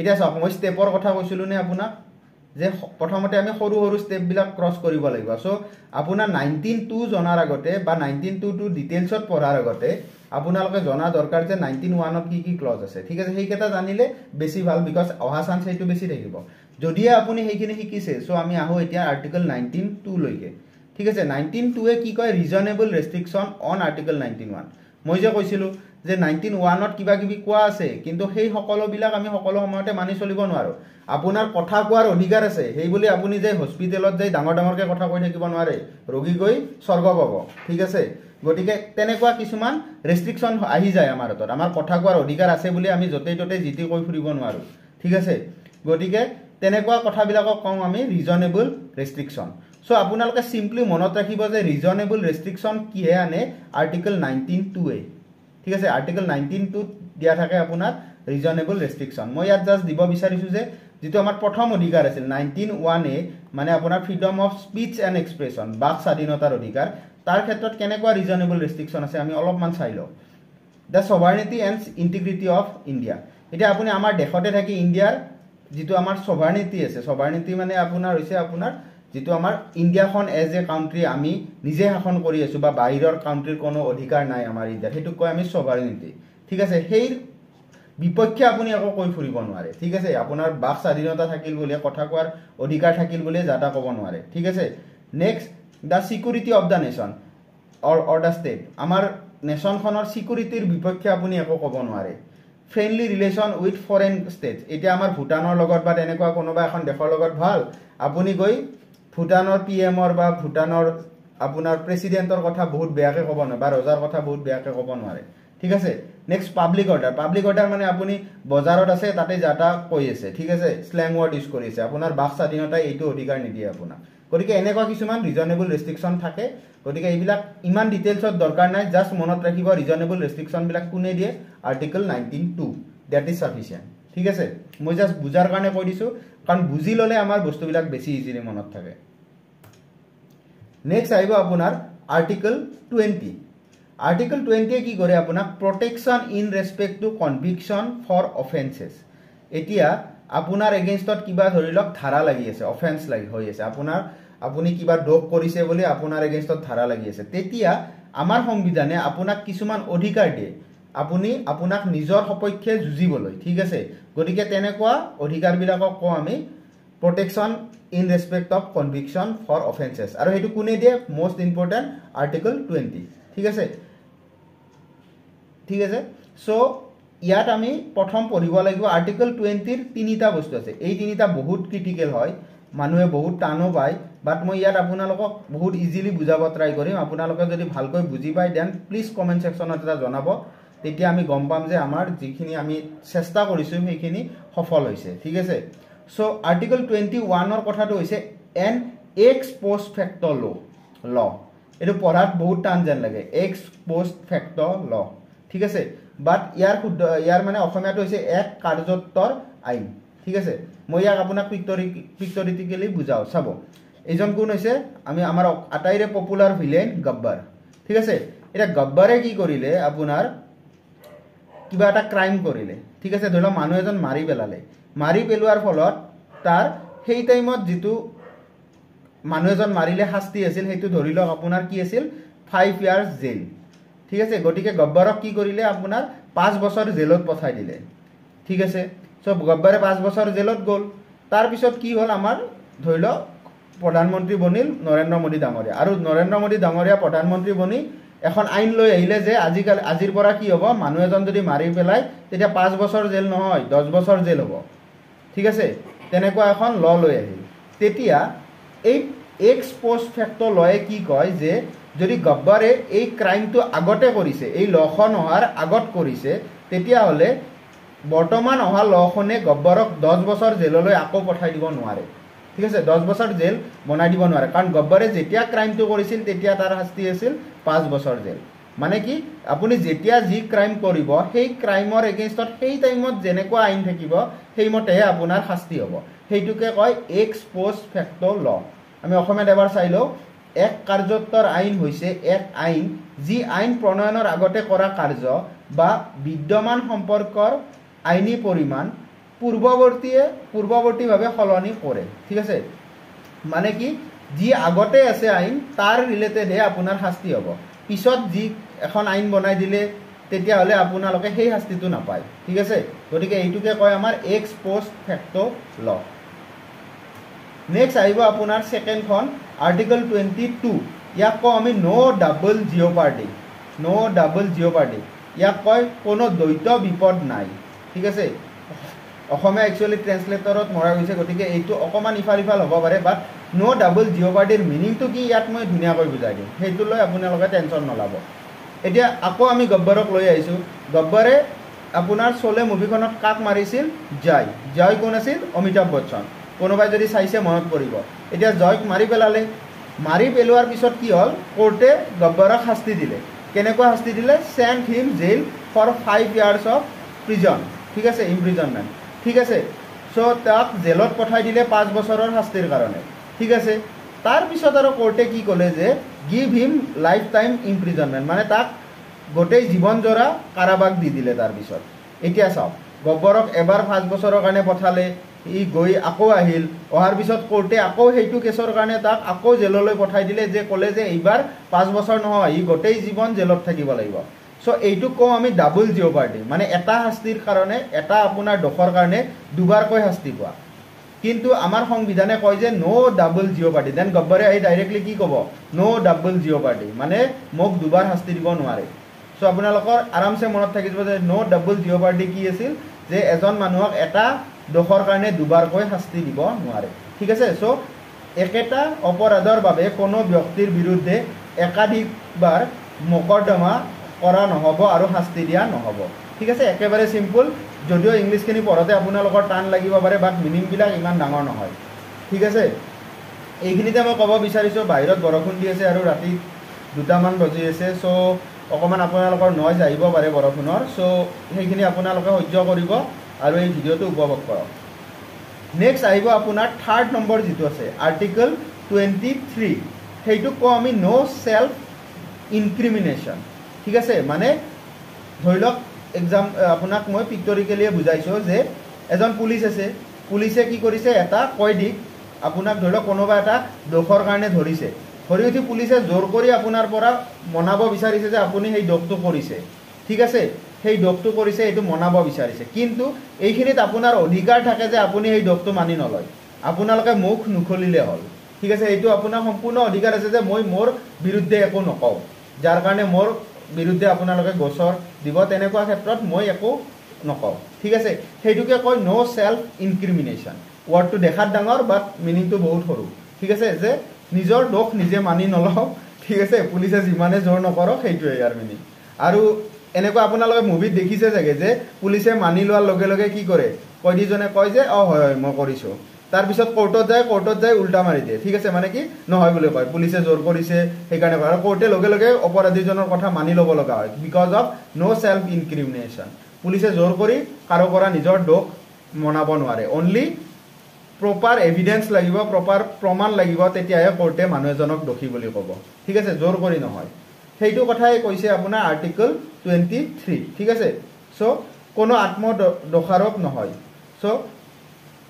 এটা চাওক মই ষ্টেপৰ কথা কৈছিলো নে আপোনাক যে প্ৰথমতে আমি সৰু সৰু ষ্টেপ বিলাক ক্ৰস কৰিব লাগিব সো আপোনাৰ 19(2) জনাৰ আগতে বা 19(2) টু ডিটেইলছত পঢ়াৰ আগতে আপোনালোকে জনা দৰকাৰ যে 19(1) ত কি ক্লজ আছে ঠিক আছে হেইকেটা জানিলে বেছি ভাল বিকজ অহা চান্স হেতু বেছি থাকিব যদি আপুনি হেইখিনি শিকিছে সো আমি আহো এতিয়া আৰ্টিকল 19(2) লৈকে ঠিক আছে 19(2) এ কি কয় ৰিজনেবল ৰেষ্ট্ৰিকচন অন আৰ্টিকল 19(1) মই যে কৈছিলো যে 19(1) ত কিবা কিবি কোৱা আছে কিন্তু সেই সকলো বিলাক আমি সকলো সময়তে মানি চলিব নোৱাৰো আপোনাৰ কথা কোৱাৰ অধিকাৰ আছে হেই বুলি আপুনি যে হস্পিটেলত যাই ডাঙৰ ডাঙৰকে কথা কৈ থাকিব নোৱাৰে ৰোগী গৈ স্বৰ্গ পাব ঠিক আছে গটিকে তেনেকুৱা কিছুমান ৰেষ্ট্ৰিকচন আহি যায় আমাৰ হাতত আমাৰ কথা কোৱাৰ অধিকাৰ আছে বুলি আমি যতেই ততে জিতি কৈ ফুৰিব নোৱাৰো ঠিক আছে গটিকে তেনেকুৱা কথাবিলাকক কম আমি ৰিজনেবল ৰেষ্ট্ৰিকচন সো আপোনালোকে সিম্পলি মনত ৰাখিব যে ৰিজনেবল ৰেষ্ট্ৰিকচন কিহে আনে আৰ্টিকল 19(2) এ ঠিক আছে আৰ্টিকল 19(2) দিয়া থাকে আপোনাৰ ৰিজনেবল ৰেষ্ট্ৰিকচন মই ইয়াত জাস্ট দিব বিচাৰিছো যে যেটো আমাৰ প্ৰথম অধিকাৰ আছিল 19(1) এ মানে আপোনাৰ freedom of speech and expression বাক স্বাধীনতাৰ অধিকাৰ তাৰ ক্ষেত্ৰত কেনেকুৱা ৰিজনেবল ৰেষ্ট্ৰিকচন আছে আমি অলপমান চাই লও দা সভাৰ্নিটি এণ্ড ইন্টিগ্ৰিটি অফ ইণ্ডিয়া এটা আপুনি আমাৰ দেশতে থাকি ইণ্ডিয়াৰ যেটো আমাৰ সভাৰ্নিটি আছে সভাৰ্নিটি মানে আপোনাৰ হৈছে আপোনাৰ যেটো আমাৰ ইণ্ডিয়াখন এজ এ কাউন্ট্ৰি আমি নিজে শাসন কৰি আছো বা বাহিৰৰ কাউন্ট্ৰিৰ কোনো অধিকাৰ নাই আমাৰ ইণ্ডিয়াত হেতু কয় আমি সভাৰ্নিটি ঠিক আছে হেই বিপক্ষে আপুনি আকৌ কৈ ফুৰিব নোৱাৰে ঠিক আছে আপোনাৰ বাক স্বাধীনতা থাকিল বুলি কথা কোৱাৰ অধিকাৰ থাকিল বুলি জাটা ক'ব নোৱাৰে ঠিক আছে next the security of the nation or the state আমাৰ নেশনখনৰ সিকিউৰিটিৰ বিপক্ষে আপুনি একো ক'ব নোৱাৰে friendly relation with foreign states এতিয়া আমাৰ ভুটানৰ লগত বা তেনেকুৱা কোনোবা এখন দেশৰ লগত ভাল আপুনি গৈ ভুটানৰ পিএমৰ বা ভুটানৰ আপোনাৰ প্ৰেসিডেন্টৰ কথা বহুত বেয়াকে ক'ব নোৱাৰে বা ৰজাৰ কথা বহুত বেয়াকে ক'ব নোৱাৰে ঠিক আছে নেক্সট পাবলিক অৰ্ডাৰ মানে আপুনি বজাৰত আছে তাতে জাটা কৈ আছে ঠিক আছে স্ল্যাং ওয়াৰ্ড ইউজ কৰিছে আপোনাৰ বাক স্বাধীনতা এইটো অধিকাৰ নিদিয়ে আপোনাক গতিকে এনেকুৱা কিছুমান ৰিজনেবল ৰেষ্ট্ৰিকচন থাকে গতিকে এইবিলাক ইমান ডিটেইলছত দৰকাৰ নাই জাস্ট মনত ৰাখিব ৰিজনেবল ৰেষ্ট্ৰিকচন বিলাক কোনে দিয়ে আৰ্টিকল 19(2) দ্যাট ইজ সাফিসিয়েন্ট ঠিক আছে মই জাস্ট বুজাৰ কাৰণে কৈ দিছো কাৰণ বুজি ললে আমাৰ বস্তুবিলাক বেছি ইজিলি মনত থাকে নেক্সট আহিব আপোনাৰ আৰ্টিকল 20 আৰ্টিকল 20 কি কৰে আপোনাক protection in respect to conviction for offences এতিয়া আপোনাৰ এগেইনষ্টত কিবা ধৰিলক ধাৰা লাগি আছে অফেন্স লাগি হৈ আছে আপুনি কিবা দোষ কৰিছে বুলি আপোনাৰ এগেইনষ্টত ধাৰা লাগি আছে তেতিয়া আমাৰ সংবিধানে আপোনাক কিছুমান অধিকাৰ দিয়ে আপুনি আপোনাক নিজৰ সপক্ষে যুজিবলৈ ঠিক আছে গতিকে তেনেকুৱা অধিকাৰ বিলাকক কও আমি protection in respect of conviction for offenses আৰু হেতু কোনে দিয়ে most important article 20 ঠিক আছে সো ইয়াত আমি প্ৰথম পঢ়িব লাগিব আৰ্টিকল 20 ৰ তিনিটা বস্তু আছে এই তিনিটা বহুত ক্ৰিটিকেল হয় মানুহে বহুত টানো পায় বাট মই ইয়াত আপোনালোকক বহুত ইজিলি বুজাব ট্ৰাই কৰিম আপোনালোকে যদি ভালকৈ বুজি পায় দেন প্লিজ কমেন্ট সেকশনত এটা জনাব তেতিয়া আমি গম পাম যে আমাৰ যিখিনি আমি চেষ্টা কৰিছো সেইখিনি সফল হৈছে ঠিক আছে সো আৰ্টিকল 21 ৰ কথাটো হৈছে এন এক্স পোষ্ট ফেক্টো ল এটো পঢ়াত বহুত টান যেন লাগে এক্স পোষ্ট ফেক্টো ল ঠিক আছে বাট ইয়াৰ মানে অসমীয়াটো হৈছে এক কাৰ্যত্তৰ আইন ঠিক আছে মই ইয়াক আপোনাক পিক্টৰিটিক্যালি বুজাও চাব এইজন কোন হৈছে আমি আমাৰ আটাইৰে পপুলাৰ ভিলেন গব্বৰ ঠিক আছে এটা গব্বৰে কি কৰিলে আপোনাৰ কিবা এটা ক্ৰাইম কৰিলে ঠিক আছে ধৰি লওক মানুহ এজন মাৰি পেলালে মাৰি পেলোৱাৰ ফলত তাৰ সেই টাইমত যেটো মানুহ এজন মাৰিলে শাস্তি আছিল হেতু ধৰি লওক আপোনাৰ কি আছিল 5 ইয়াৰ্স জেল ঠিক আছে গটিকে গব্বৰক কি কৰিলে আপোনাৰ 5 বছৰ জেলত পঠাই দিলে ঠিক আছে সো গব্বৰে 5 বছৰ জেলত গল তাৰ পিছত কি হল আমাৰ ধৰি লওক প্ৰধানমন্ত্ৰী বনিল নৰেন্দ্ৰ মোদী ডাঙৰীয়া আৰু নৰেন্দ্ৰ মোদী ডাঙৰীয়া প্ৰধানমন্ত্ৰী বনি এখন আইন লৈ আহিলে যে আজিৰ পৰা কি হ'ব মানুহ এজন যদি মাৰি পেলাই তেতিয়া 5 বছৰ জেল নহয় 10 বছৰ জেল হ'ব ঠিক আছে তেনেকুৱা এখন ল লৈ আহিল তেতিয়া এই এক্স পোষ্ট ফেক্টো লয়ে কি কয় যে যদি গব্বৰে এই ক্ৰাইমটো আগতে কৰিছে এই লখন হোৱাৰ আগত কৰিছে তেতিয়া হলে বৰ্তমান অহা লখনে গব্বৰক 10 বছৰ জেললৈ আকৌ পঠাই দিব নোৱাৰে ঠিক আছে 10 বছৰ জেল বনাই দিব নোৱাৰে কাৰণ গব্বৰে যেতিয়া ক্ৰাইমটো কৰিছিল তেতিয়া তাৰ শাস্তি আছিল 5 বছৰ জেল মানে কি আপুনি যেতিয়া যি ক্ৰাইম কৰিব সেই ক্ৰাইমৰ এগেইনষ্টত সেই টাইমত যেনেকুৱা আইন থাকিব সেই মতেহে আপোনাৰ শাস্তি হ'ব সেইটোকে কয় এক্স পোষ্ট ফেক্টো ল আমি অসমীয়াত এবাৰ চাই লও এক কাৰ্যত্বৰ আইন হৈছে এক আইন যি আইন প্ৰণয়নৰ আগতে কৰা কাৰ্য বা বিদ্যমান সম্পৰ্কৰ আইনী পৰিমাণ পূৰ্বৱৰ্তীভাৱে সলনি কৰে ঠিক আছে মানে কি যি আগতে আছে আইন তাৰ ৰিলেটেড হে আপোনাৰ শাস্তি হ'ব পিছত যি এখন আইন বনাই দিলে তেতিয়া হলে আপোনালোকে সেই শাস্তিটো নাপায় ঠিক আছে গতিকে এইটোকে কয় আমাৰ এক্স পোষ্ট ফেক্টো ল নেক্সট আহিব আপোনাৰ সেকেন্ডখন আৰ্টিকল 22 ইয়াক কওঁ আমি নো ডাবল জিঅ'পাৰ্টি ইয়াক কয় কোনো দ্বৈত বিপদ নাই ঠিক আছে অসমীয়া একচুয়ালি ট্ৰান্সলেটৰত মৰা গৈছে গতিকে এইটো অকমান ইফাল হ'ব পাৰে বাট নো ডাবল জিঅ'পাৰ্টিৰ মিনিংটো কি ইয়াত মই ধুনীয়াকৈ বুজাই দিম সেইটো লৈ আপোনালোকে টেনচন নল'ব এতিয়া আকৌ আমি গব্বৰক লৈ আহিছো গব্বৰে আপোনাৰ চলে মুভিখনত কাক মাৰিছিল জয় কোন আছিল অমিতাভ বচ্চন কোনোবাই যদি চাইছে মনত পৰিব এতিয়া জয়ক মাৰি পেলালে মাৰি পেলোৱাৰ পিছত কি হল কোৰ্টে গব্বৰক শাস্তি দিলে কেনেকুৱা শাস্তি দিলে send him jail for 5 years of prison ঠিক আছে ইমপ্ৰিজনমেন্ট ঠিক আছে সো তাক জেলত পঠাই দিলে 5 বছৰৰ শাস্তিৰ কাৰণে ঠিক আছে তাৰ পিছত আৰু কোৰ্টে কি ক'লে যে গিভ হিম লাইফ টাইম ইমপ্ৰিজনমেন্ট মানে তাক গোটেই জীৱন জৰা কাৰাবাস দি দিলে তাৰ পিছত এতিয়া চাওক গব্বৰক এবাৰ 5 বছৰৰ কাৰণে পঠালে ই গৈ আকৌ আহিল অহাৰ পিছত কোৰ্টে আকৌ হেইটো কেছৰ কাৰণে তাক আকৌ জেললৈ পঠাই দিলে যে ক'লে যে এইবাৰ 5 বছৰ নহয় ই গোটেই জীৱন জেলত থাকিব লাগিব সো এইটো কওঁ আমি ডাবল জিঅ'পাৰ্টি মানে এটা শাস্তিৰ কাৰণে এটা আপোনাৰ দোষৰ কাৰণে দুবাৰকৈ শাস্তি পোৱা কিন্তু আমাৰ সংবিধানে কয় যে নো ডাবল জিঅ'পাৰ্টি দেন গব্বৰে আহি ডাইৰেক্টলি কি ক'ব নো ডাবল জিঅ'পাৰ্টি মানে মোক দুবাৰ শাস্তি দিব নোৱাৰে সো আপোনালোকৰ আৰামছে মনত থাকি যাব যে নো ডাবল জিঅ'পাৰ্টি কি আছিল যে এজন মানুহক এটা দোষৰ কাৰণে দুবাৰকৈ শাস্তি দিব নোৱাৰে ঠিক আছে সো একেটা অপৰাধৰ বাবে কোনো ব্যক্তিৰ বিৰুদ্ধে একাধিকবাৰ মোকদ্দমা কৰা নহব আৰু শাস্তি দিয়া নহব ঠিক আছে একেবাৰে সিম্পল যদিও ইংলিশখিনি পঢ়তে আপোনালোকৰ টান লাগিব পাৰে বাট মিনিং বিলাক ইমান ডাঙৰ নহয় ঠিক আছে এইখিনিতে মই ক'ব বিচাৰিছো বাহিৰত বৰষুণ দি আছে আৰু ৰাতি 2টা মান বাজি আছে সো অকমান আপোনালোকৰ নইজ আহিব পাৰে বৰষুণৰ সো সেইখিনি আপোনালোকে সহ্য কৰিব আৰু এই ভিডিওটো উপভোগ কৰক নেক্সট আহিব আপোনাৰ থাৰ্ড নম্বৰ যেটো আছে আৰ্টিকল 23 হেইটো কও আমি নো সেলফ ইনক্ৰিমিনেশ্যন ঠিক আছে মানে ধৰি লওক এক্সাম আপোনাক মই পিক্টৰিকেলি বুজাইছো যে এজন পুলিচ আছে পুলিচে কি কৰিছে এটা কয়দিক আপোনাক ধৰি লওক কোনোবা এটা দোষৰ কাৰণে ধৰিছে ধৰি উঠি পুলিচে জোৰ কৰি আপোনাৰ পৰা মনাব বিচাৰিছে যে আপুনি সেই দোষটো কৰিছে ঠিক আছে সেই দোষটো কৰিছে এটো মনাব বিচাৰিছে কিন্তু এইখিনিত আপোনাৰ অধিকাৰ থাকে যে আপুনি সেই দোষটো মানি নলয় আপোনালোকে মুখ নুখলিলে হল ঠিক আছে এইটো আপোনাৰ সম্পূৰ্ণ অধিকাৰ আছে যে মই মোৰ বিৰুদ্ধে একো নকও যাৰ কাৰণে মোৰ বিৰুদ্ধে আপোনালোকে গোচৰ দিব তেনেকুৱা ক্ষেত্ৰত মই একো নকও ঠিক আছে সেইটোকে কয় নো সেলফ ইনক্ৰিমিনেশ্যন ওয়াৰ্ডটো দেখাত ডাঙৰ বাট মিনিংটো বহুত সৰু ঠিক আছে যে নিজৰ দোষ নিজে মানি নলও ঠিক আছে পুলিচে যিমানে জোৰ নকৰক সেইটোৱে ইয়াৰ মিনিং আৰু এনেকুৱা আপোনালোকে মুভিত দেখিছে জাগে যে পুলিচে মানি লোৱাৰ লগে লগে কি কৰে কয়দিজনে কয় যে হয় মই কৰিছো তাৰ পিছত কোৰ্টত যায় উল্টা মাৰি দিয়ে ঠিক আছে মানে কি নহয় বুলি কয় পুলিচে জোৰ কৰিছে সেইকাৰণে আৰু কোৰ্টে লগে লগে অপৰাধীজনৰ কথা মানি ল'ব লগা হয় বিকজ অফ নো সেলফ ইনক্ৰিমিনেশ্যন পুলিচে জোৰ কৰি কাৰো পৰা নিজৰ দোষ মনাব নোৱাৰে অনলি প্ৰপাৰ এভিডেন্স লাগিব প্ৰপাৰ প্ৰমাণ লাগিব তেতিয়াহে কোৰ্টে মানুহ এজনক দোষী বুলি ক'ব ঠিক আছে জোৰ কৰি নহয় সেইটো কথাই কৈছে আপোনাৰ আৰ্টিকল 23 ঠিক আছে সো কোনো আত্মদোষাৰোপ নহয় সো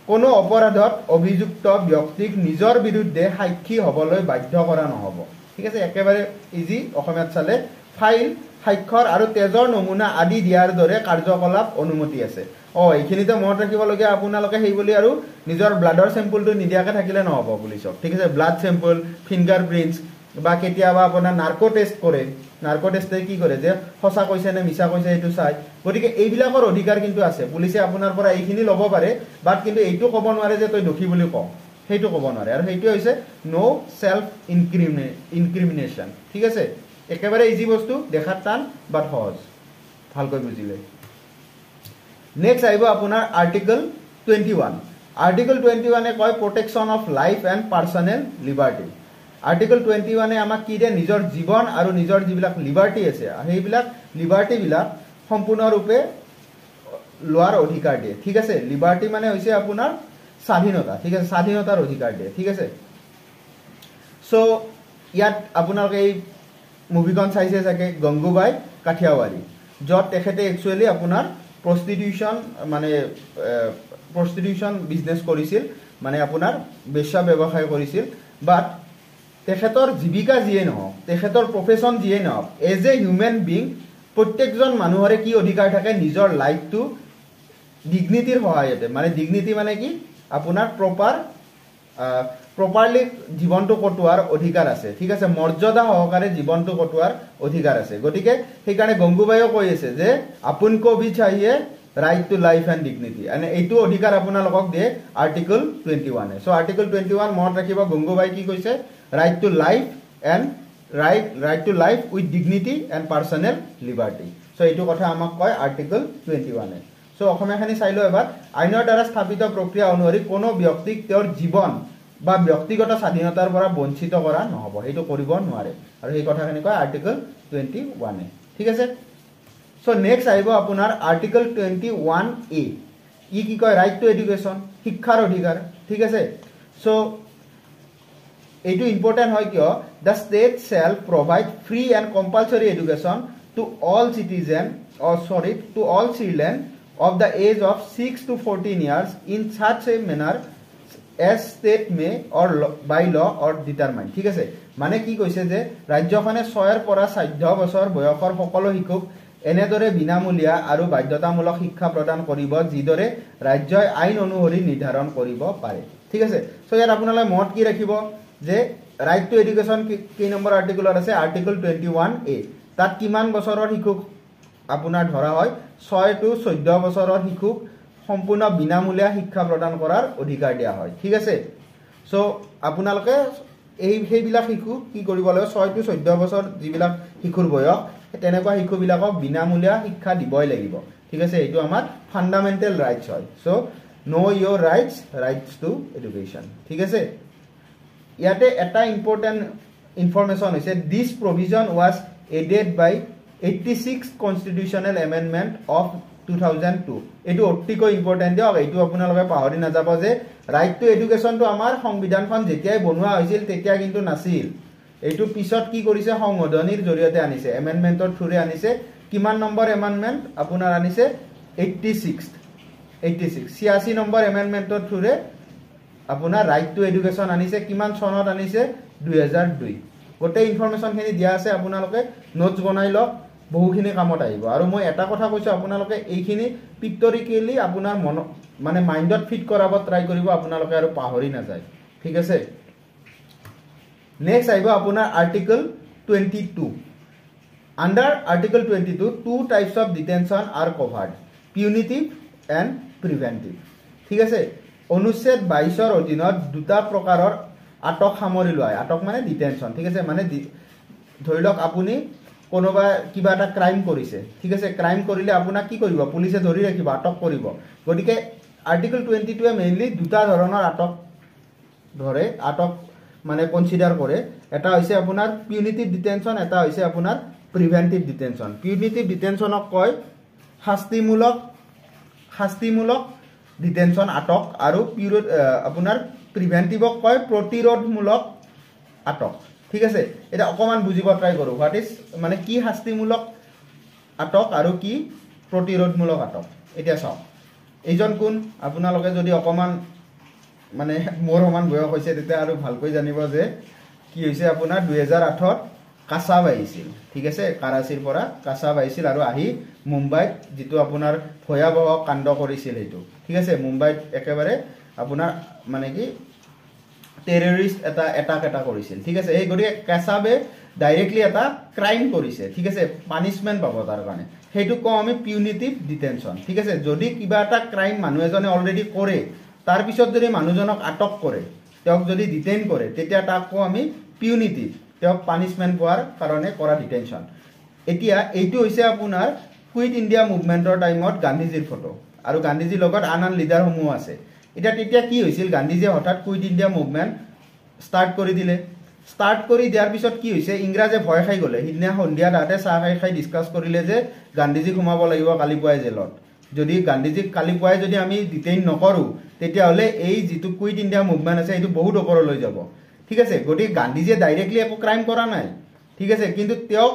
কোনো অপৰাধত অভিযুক্ত ব্যক্তিক নিজৰ বিৰুদ্ধে সাক্ষী হ'বলৈ বাধ্য কৰা নহ'ব ঠিক আছে একেবাৰে ইজি অসমীয়াত চালে ফাইল সাক্ষৰ আৰু তেজৰ নমুনা আদি দিয়াৰ দৰে কাৰ্যকলাপ অনুমতি আছে এইখিনিতে মনত ৰাখিবলগীয়া আপোনালোকে সেই বুলি আৰু নিজৰ ব্লাডৰ চেম্পলটো নিদিয়াকে থাকিলে নহ'ব পুলিচক ঠিক আছে ব্লাড চেম্পল ফিংগাৰ প্ৰিণ্টছ বা কেতিয়াবা আপোনাৰ নাৰ্কো টেষ্ট কৰে নাৰ্কো টেষ্টে কি কৰে যে সঁচা কৈছে নে মিছা কৈছে এইটো চাই গতিকে এইবিলাকৰ অধিকাৰ কিন্তু আছে পুলিচে আপোনাৰ পৰা এইখিনি ল'ব পাৰে বাট কিন্তু এইটো ক'ব নোৱাৰে যে তই দোষী বুলি কওঁ সেইটো ক'ব নোৱাৰে আৰু সেইটো হৈছে নো সেলফ ইনক্ৰিমিনেশ্যন ঠিক আছে একেবাৰে ইজি বস্তু দেখাত টান বাট সহজ ভালকৈ বুজিলে নেক্সট আহিব আপোনাৰ আৰ্টিকল 21 আৰ্টিকল 21 এ কয় protection of life and personal liberty article 21 এ আমাক কি দিয়ে নিজৰ জীৱন আৰু নিজৰ যিবিলাক লিবাৰ্টি আছে সেইবিলাক লিবাৰ্টিবিলাক সম্পূৰ্ণৰূপে লোৱাৰ অধিকাৰ দিয়ে ঠিক আছে লিবাৰ্টি মানে হৈছে আপোনাৰ স্বাধীনতা ঠিক আছে স্বাধীনতাৰ অধিকাৰ দিয়ে ঠিক আছে সো ইয়াত আপোনালোকে এই মুভিখন চাইছে চাগে গংগুবাই কাঠিয়াৱাৰী য'ত তেখেতে একচুৱেলি আপোনাৰ প্ৰষ্টিটিউশ্যন বিজনেছ কৰিছিল মানে আপোনাৰ বেশ্যা ব্যৱসায় কৰিছিল বাট তেখেতৰ জীৱিকা যিয়ে নহওক তেখেতৰ প্ৰফেশ্যন যিয়ে নহওক এজ এ হিউমেন বিং প্ৰত্যেকজন মানুহৰে কি অধিকাৰ থাকে নিজৰ লাইফটো ডিগনিটিৰ সহায়তে মানে ডিগনিটি মানে কি আপোনাৰ প্ৰপাৰলি জীৱনটো কটোৱাৰ অধিকাৰ আছে ঠিক আছে মৰ্যাদা সহকাৰে জীৱনটো কটোৱাৰ অধিকাৰ আছে গতিকে সেইকাৰণে গংগুবাইও কৈ আছে যে আপোনকো ভি চাহিয়ে right to life and dignity মানে এইটো অধিকাৰ আপোনালোকক দিয়ে আৰ্টিকল 21 সো আৰ্টিকল 21 মনত ৰাখিব গংগুবাই কি কৈছে right to life and right to life with dignity and personal liberty so এইটো কথা আমাক কয় আৰ্টিকল 21 সো অসমীয়াখানি চাইলো এবাৰ আইনৰ দ্বাৰা স্থাপিত প্ৰক্ৰিয়া অনুসৰি কোনো ব্যক্তিক তেওঁৰ জীৱন বা ব্যক্তিগত স্বাধীনতাৰ পৰা বঞ্চিত কৰা নহব সেইটো কৰিব নোৱাৰে আৰু এই কথাখিনি কয় আৰ্টিকল 21 ঠিক আছে সো নেক্সট আহিব আপোনাৰ আৰ্টিকল 21A ই কি কয় ৰাইট টু এডুকেশ্যন শিক্ষাৰ অধিকাৰ ঠিক আছে সো এইটো ইম্পৰ্টেন্ট হয় কিয় the state shall provide free and compulsory education to all children of the age of 6 to 14 years in such a manner as state may or by law or determine ঠিক আছে মানে কি কৈছে যে ৰাজ্যখনে 6 ৰ পৰা 14 বছৰ বয়সৰ সকলো শিশুক এনেদৰে বিনামূলীয়া আৰু বাধ্যতামূলক শিক্ষা প্ৰদান কৰিব যিদৰে ৰাজ্যই আইন অনুসৰি নিৰ্ধাৰণ কৰিব পাৰে ঠিক আছে সো ইয়াত আপোনালোকে মত কি ৰাখিব যে ৰাইট টু এডুকেশ্যন কি নম্বৰ আৰ্টিকলত আছে আৰ্টিকল 21A তাত কিমান বছৰৰ শিশুক আপোনাৰ ধৰা হয় 6 to 14 বছৰৰ শিশুক সম্পূৰ্ণ বিনামূলীয়া শিক্ষা প্ৰদান কৰাৰ অধিকাৰ দিয়া হয় ঠিক আছে সো আপোনালোকে সেইবিলাক শিশু কি কৰিব লাগিব 6 to 14 বছৰ যিবিলাক শিশুৰ বয়স তেনেকুৱা শিশুবিলাকক বিনামূলীয়া শিক্ষা দিবই লাগিব ঠিক আছে এইটো আমাৰ ফান্ডামেন্টাল ৰাইটস হয় so know your rights to education ঠিক আছে ইয়াতে এটা ইম্পৰ্টেন্ট ইনফৰমেশন হৈছে this provision was added by 86 constitutional amendment of 2002 এটো অতিকৈ ইম্পৰ্টেন্ট দিয়ক এইটো আপোনালোকে পাহৰি নাযাব যে ৰাইট টু এডুকেশ্যনটো আমাৰ সংবিধানখন যেতিয়াই বনোৱা হৈছিল তেতিয়া কিন্তু নাছিল এইটো পিছত কি কৰিছে সংশোধনীৰ জৰিয়তে আনিছে এমেন্ডমেন্টৰ থ্ৰুৰে আনিছে কিমান নম্বৰ এমেন্ডমেন্ট আপোনাৰ আনিছে 86 নম্বৰ এমেন্ডমেন্টৰ থ্ৰুৰে আপোনাৰ ৰাইট টু এডুকেশ্যন আনিছে কিমান চনত আনিছে 2002 গোটেই ইনফৰমেশনখিনি দিয়া আছে আপোনালোকে নোটস বনাই লওক বহুখিনি কামত আহিব আৰু মই এটা কথা কৈছো আপোনালোকে এইখিনি পিক্টৰিকেলি আপোনাৰ মন মানে মাইন্ডত ফিট কৰাব ট্ৰাই কৰিব আপোনালোকে আৰু পাহৰি না যায় ঠিক আছে নেক্সট আহিব আপোনাৰ article 22 under article 22 two types of detention are covered punitive and preventive ঠিক আছে অনুচ্ছেদ 22 ৰ অধীনত দুটা প্ৰকাৰৰ আটক সামৰি লোৱা আটক মানে ডিটেনশন ঠিক আছে মানে ধৰি লওক আপুনি কোনোবা কিবা এটা ক্ৰাইম কৰিছে ঠিক আছে ক্ৰাইম কৰিলে আপোনাক কি কৰিব পুলিচে ধৰি ৰাখিব আটক কৰিব গতিকে আৰ্টিকল 22 এ মেইনলি দুটা ধৰণৰ আটক ধৰে আটক মানে কনসিডাৰ কৰে এটা হৈছে আপোনাৰ পিউনিটিভ ডিটেনশন এটা হৈছে আপোনাৰ প্ৰিভেন্টিভ ডিটেনশন পিউনিটিভ ডিটেনশনক কয় শাস্তিমূলক ডিটেনশ্যন আটক আৰু আপোনাৰ প্ৰিভেণ্টিভক কয় প্ৰতিৰোধমূলক আটক ঠিক আছে এটা অকমান বুজিব ট্ৰাই কৰো হোৱাট ইজ মানে কি শাস্তিমূলক আটক আৰু কি প্ৰতিৰোধমূলক আটক এতিয়া চাওক এইজন কোন আপোনালোকে যদি অকমান মানে মোৰ সমান বয়স হৈছে তেতিয়া আৰু ভালকৈ জানিব যে কি হৈছে আপোনাৰ 2008ত কাছাব আহিছিল ঠিক আছে কাৰাচীৰ পৰা কাছাব আহিছিল আৰু আহি মুম্বাইত যেটো আপোনাৰ ভয়াবহ কাণ্ড কৰিছিল এইটো ঠিক আছে মুম্বাইত একেবাৰে আপোনাৰ মানে কি টেৰৰিষ্ট এটা এটাক কৰিছিল ঠিক আছে এই গতিকে কাছাবে ডাইৰেক্টলি এটা ক্ৰাইম কৰিছে ঠিক আছে পানিশমেন্ট পাব তাৰ কাৰণে সেইটো কওঁ আমি পিউনিটিভ ডিটেনশ্যন ঠিক আছে যদি কিবা এটা ক্ৰাইম মানুহ এজনে অলৰেডি কৰে তাৰ পিছত যদি মানুহজনক আটক কৰে তেওঁক যদি ডিটেইন কৰে তেতিয়া তাক কওঁ আমি পিউনিটিভ তেওঁক পানিশমেন্ট পোৱাৰ কাৰণে কৰা ডিটেনশ্যন এতিয়া এইটো হৈছে আপোনাৰ কুইট ইণ্ডিয়া মুভমেণ্টৰ টাইমত গান্ধীজীৰ ফটো আৰু গান্ধীজীৰ লগত আন লিডাৰসমূহ আছে এটা তেতিয়া কি হৈছিল গান্ধীজীয়ে হঠাৎ কুইট ইণ্ডিয়া মুভমেণ্ট ষ্টাৰ্ট কৰি দিলে ষ্টাৰ্ট কৰি দিয়াৰ পিছত কি হৈছে ইংৰাজে ভয় খাই গ'লে সিদিনা সন্ধিয়া তাতে চাহ খাই ডিছকাছ কৰিলে যে গান্ধীজীক সোমাব লাগিব কালিপুৱাই জেলত যদি গান্ধীজীক কালিপুৱাই যদি আমি ডিটেইন নকৰোঁ তেতিয়াহ'লে এই যিটো কুইট ইণ্ডিয়া মুভমেণ্ট আছে সেইটো বহুত ওপৰলৈ যাব ঠিক আছে গতিকে গান্ধীজীয়ে ডাইৰেক্টলি একো ক্ৰাইম কৰা নাই ঠিক আছে কিন্তু তেওঁক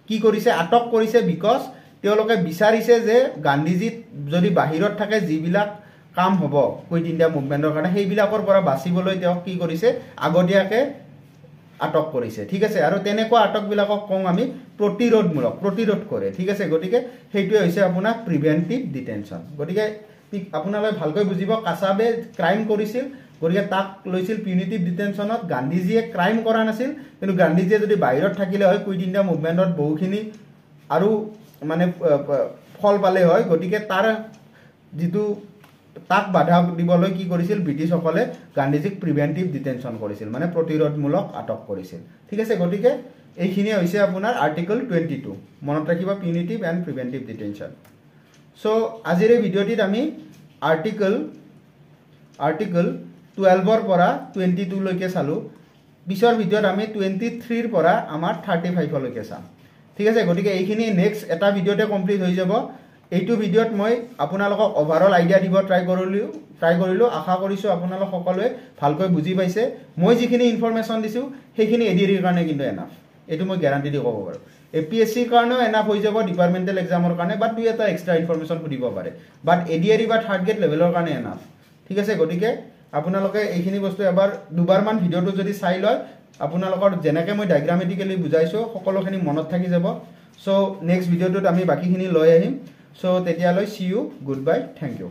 কি কৰিছে আটক কৰিছে বিকজ তেওঁলোকে বিচাৰিছে যে গান্ধীজী যদি বাহিৰত থাকে যিবিলাক কাম হ'ব কুইট ইণ্ডিয়া মুভমেণ্টৰ কাৰণে সেইবিলাকৰ পৰা বাচিবলৈ তেওঁক কি কৰিছে আগতীয়াকৈ আটক কৰিছে ঠিক আছে আৰু তেনেকুৱা আটকবিলাকক কওঁ আমি প্ৰতিৰোধ কৰে ঠিক আছে গতিকে সেইটোৱে হৈছে আপোনাৰ প্ৰিভেণ্টিভ ডিটেনশ্যন গতিকে আপোনালোকে ভালকৈ বুজিব কাছাবে ক্ৰাইম কৰিছিল গতিকে তাক লৈছিল পিউনিটিভ ডিটেনশ্যনত গান্ধীজীয়ে ক্ৰাইম কৰা নাছিল কিন্তু গান্ধীজীয়ে যদি বাহিৰত থাকিলে হয় কুইট ইণ্ডিয়া মুভমেণ্টত বহুখিনি আৰু মানে ফল পালে হয় গতিকে তাৰ যিটো তাক বাধা দিবলৈ কি কৰিছিল ব্ৰিটিছসকলে গান্ধীজীক প্ৰিভেণ্টিভ ডিটেনশ্যন কৰিছিল মানে প্ৰতিৰোধমূলক আটক কৰিছিল ঠিক আছে গতিকে এইখিনি হৈছে আপোনাৰ আৰ্টিকল 22 মনত ৰাখিব punitive and preventive detention so আজিৰ এই ভিডিঅ'টিত আমি আৰ্টিকল 12ৰ পৰা 22 লৈকে চালো পিছৰ ভিডিঅ'ত আমি 23ৰ পৰা আমাৰ 35 লৈকে চাম ঠিক আছে গতিকে এইখিনি নেক্সট এটা ভিডিঅ'তে কমপ্লিট হৈ যাব এইটো ভিডিঅ'ত মই আপোনালোকক ওভাৰঅল আইডিয়া দিব ট্ৰাই কৰিলোঁ আশা কৰিছোঁ আপোনালোক সকলোৱে ভালকৈ বুজি পাইছে মই যিখিনি ইনফৰমেশ্যন দিছোঁ সেইখিনি এডিআৰিৰ কাৰণে কিন্তু এনাফ এইটো মই গ্যাৰান্টি দি ক'ব পাৰোঁ এপিএছচিৰ কাৰণেও এনাফ হৈ যাব ডিপাৰ্টমেণ্টেল এক্সামৰ কাৰণে বাট দুই এটা এক্সট্ৰা ইনফৰমেশ্যন সুধিব পাৰে বাট এডিআৰি বা থাৰ্ড গ্ৰেড লেভেলৰ কাৰণে এনাফ ঠিক আছে গতিকে আপোনালোকে এইখিনি বস্তু এবাৰ দুবাৰমান ভিডিঅ'টো যদি চাই লয় আপোনালোকৰ যেনেকৈ মই ডায়গ্ৰামেটিকেলি বুজাইছোঁ সকলোখিনি মনত থাকি যাব চ' নেক্সট ভিডিঅ'টোত আমি বাকীখিনি লৈ আহিম চ' তেতিয়ালৈ see you good bye thank U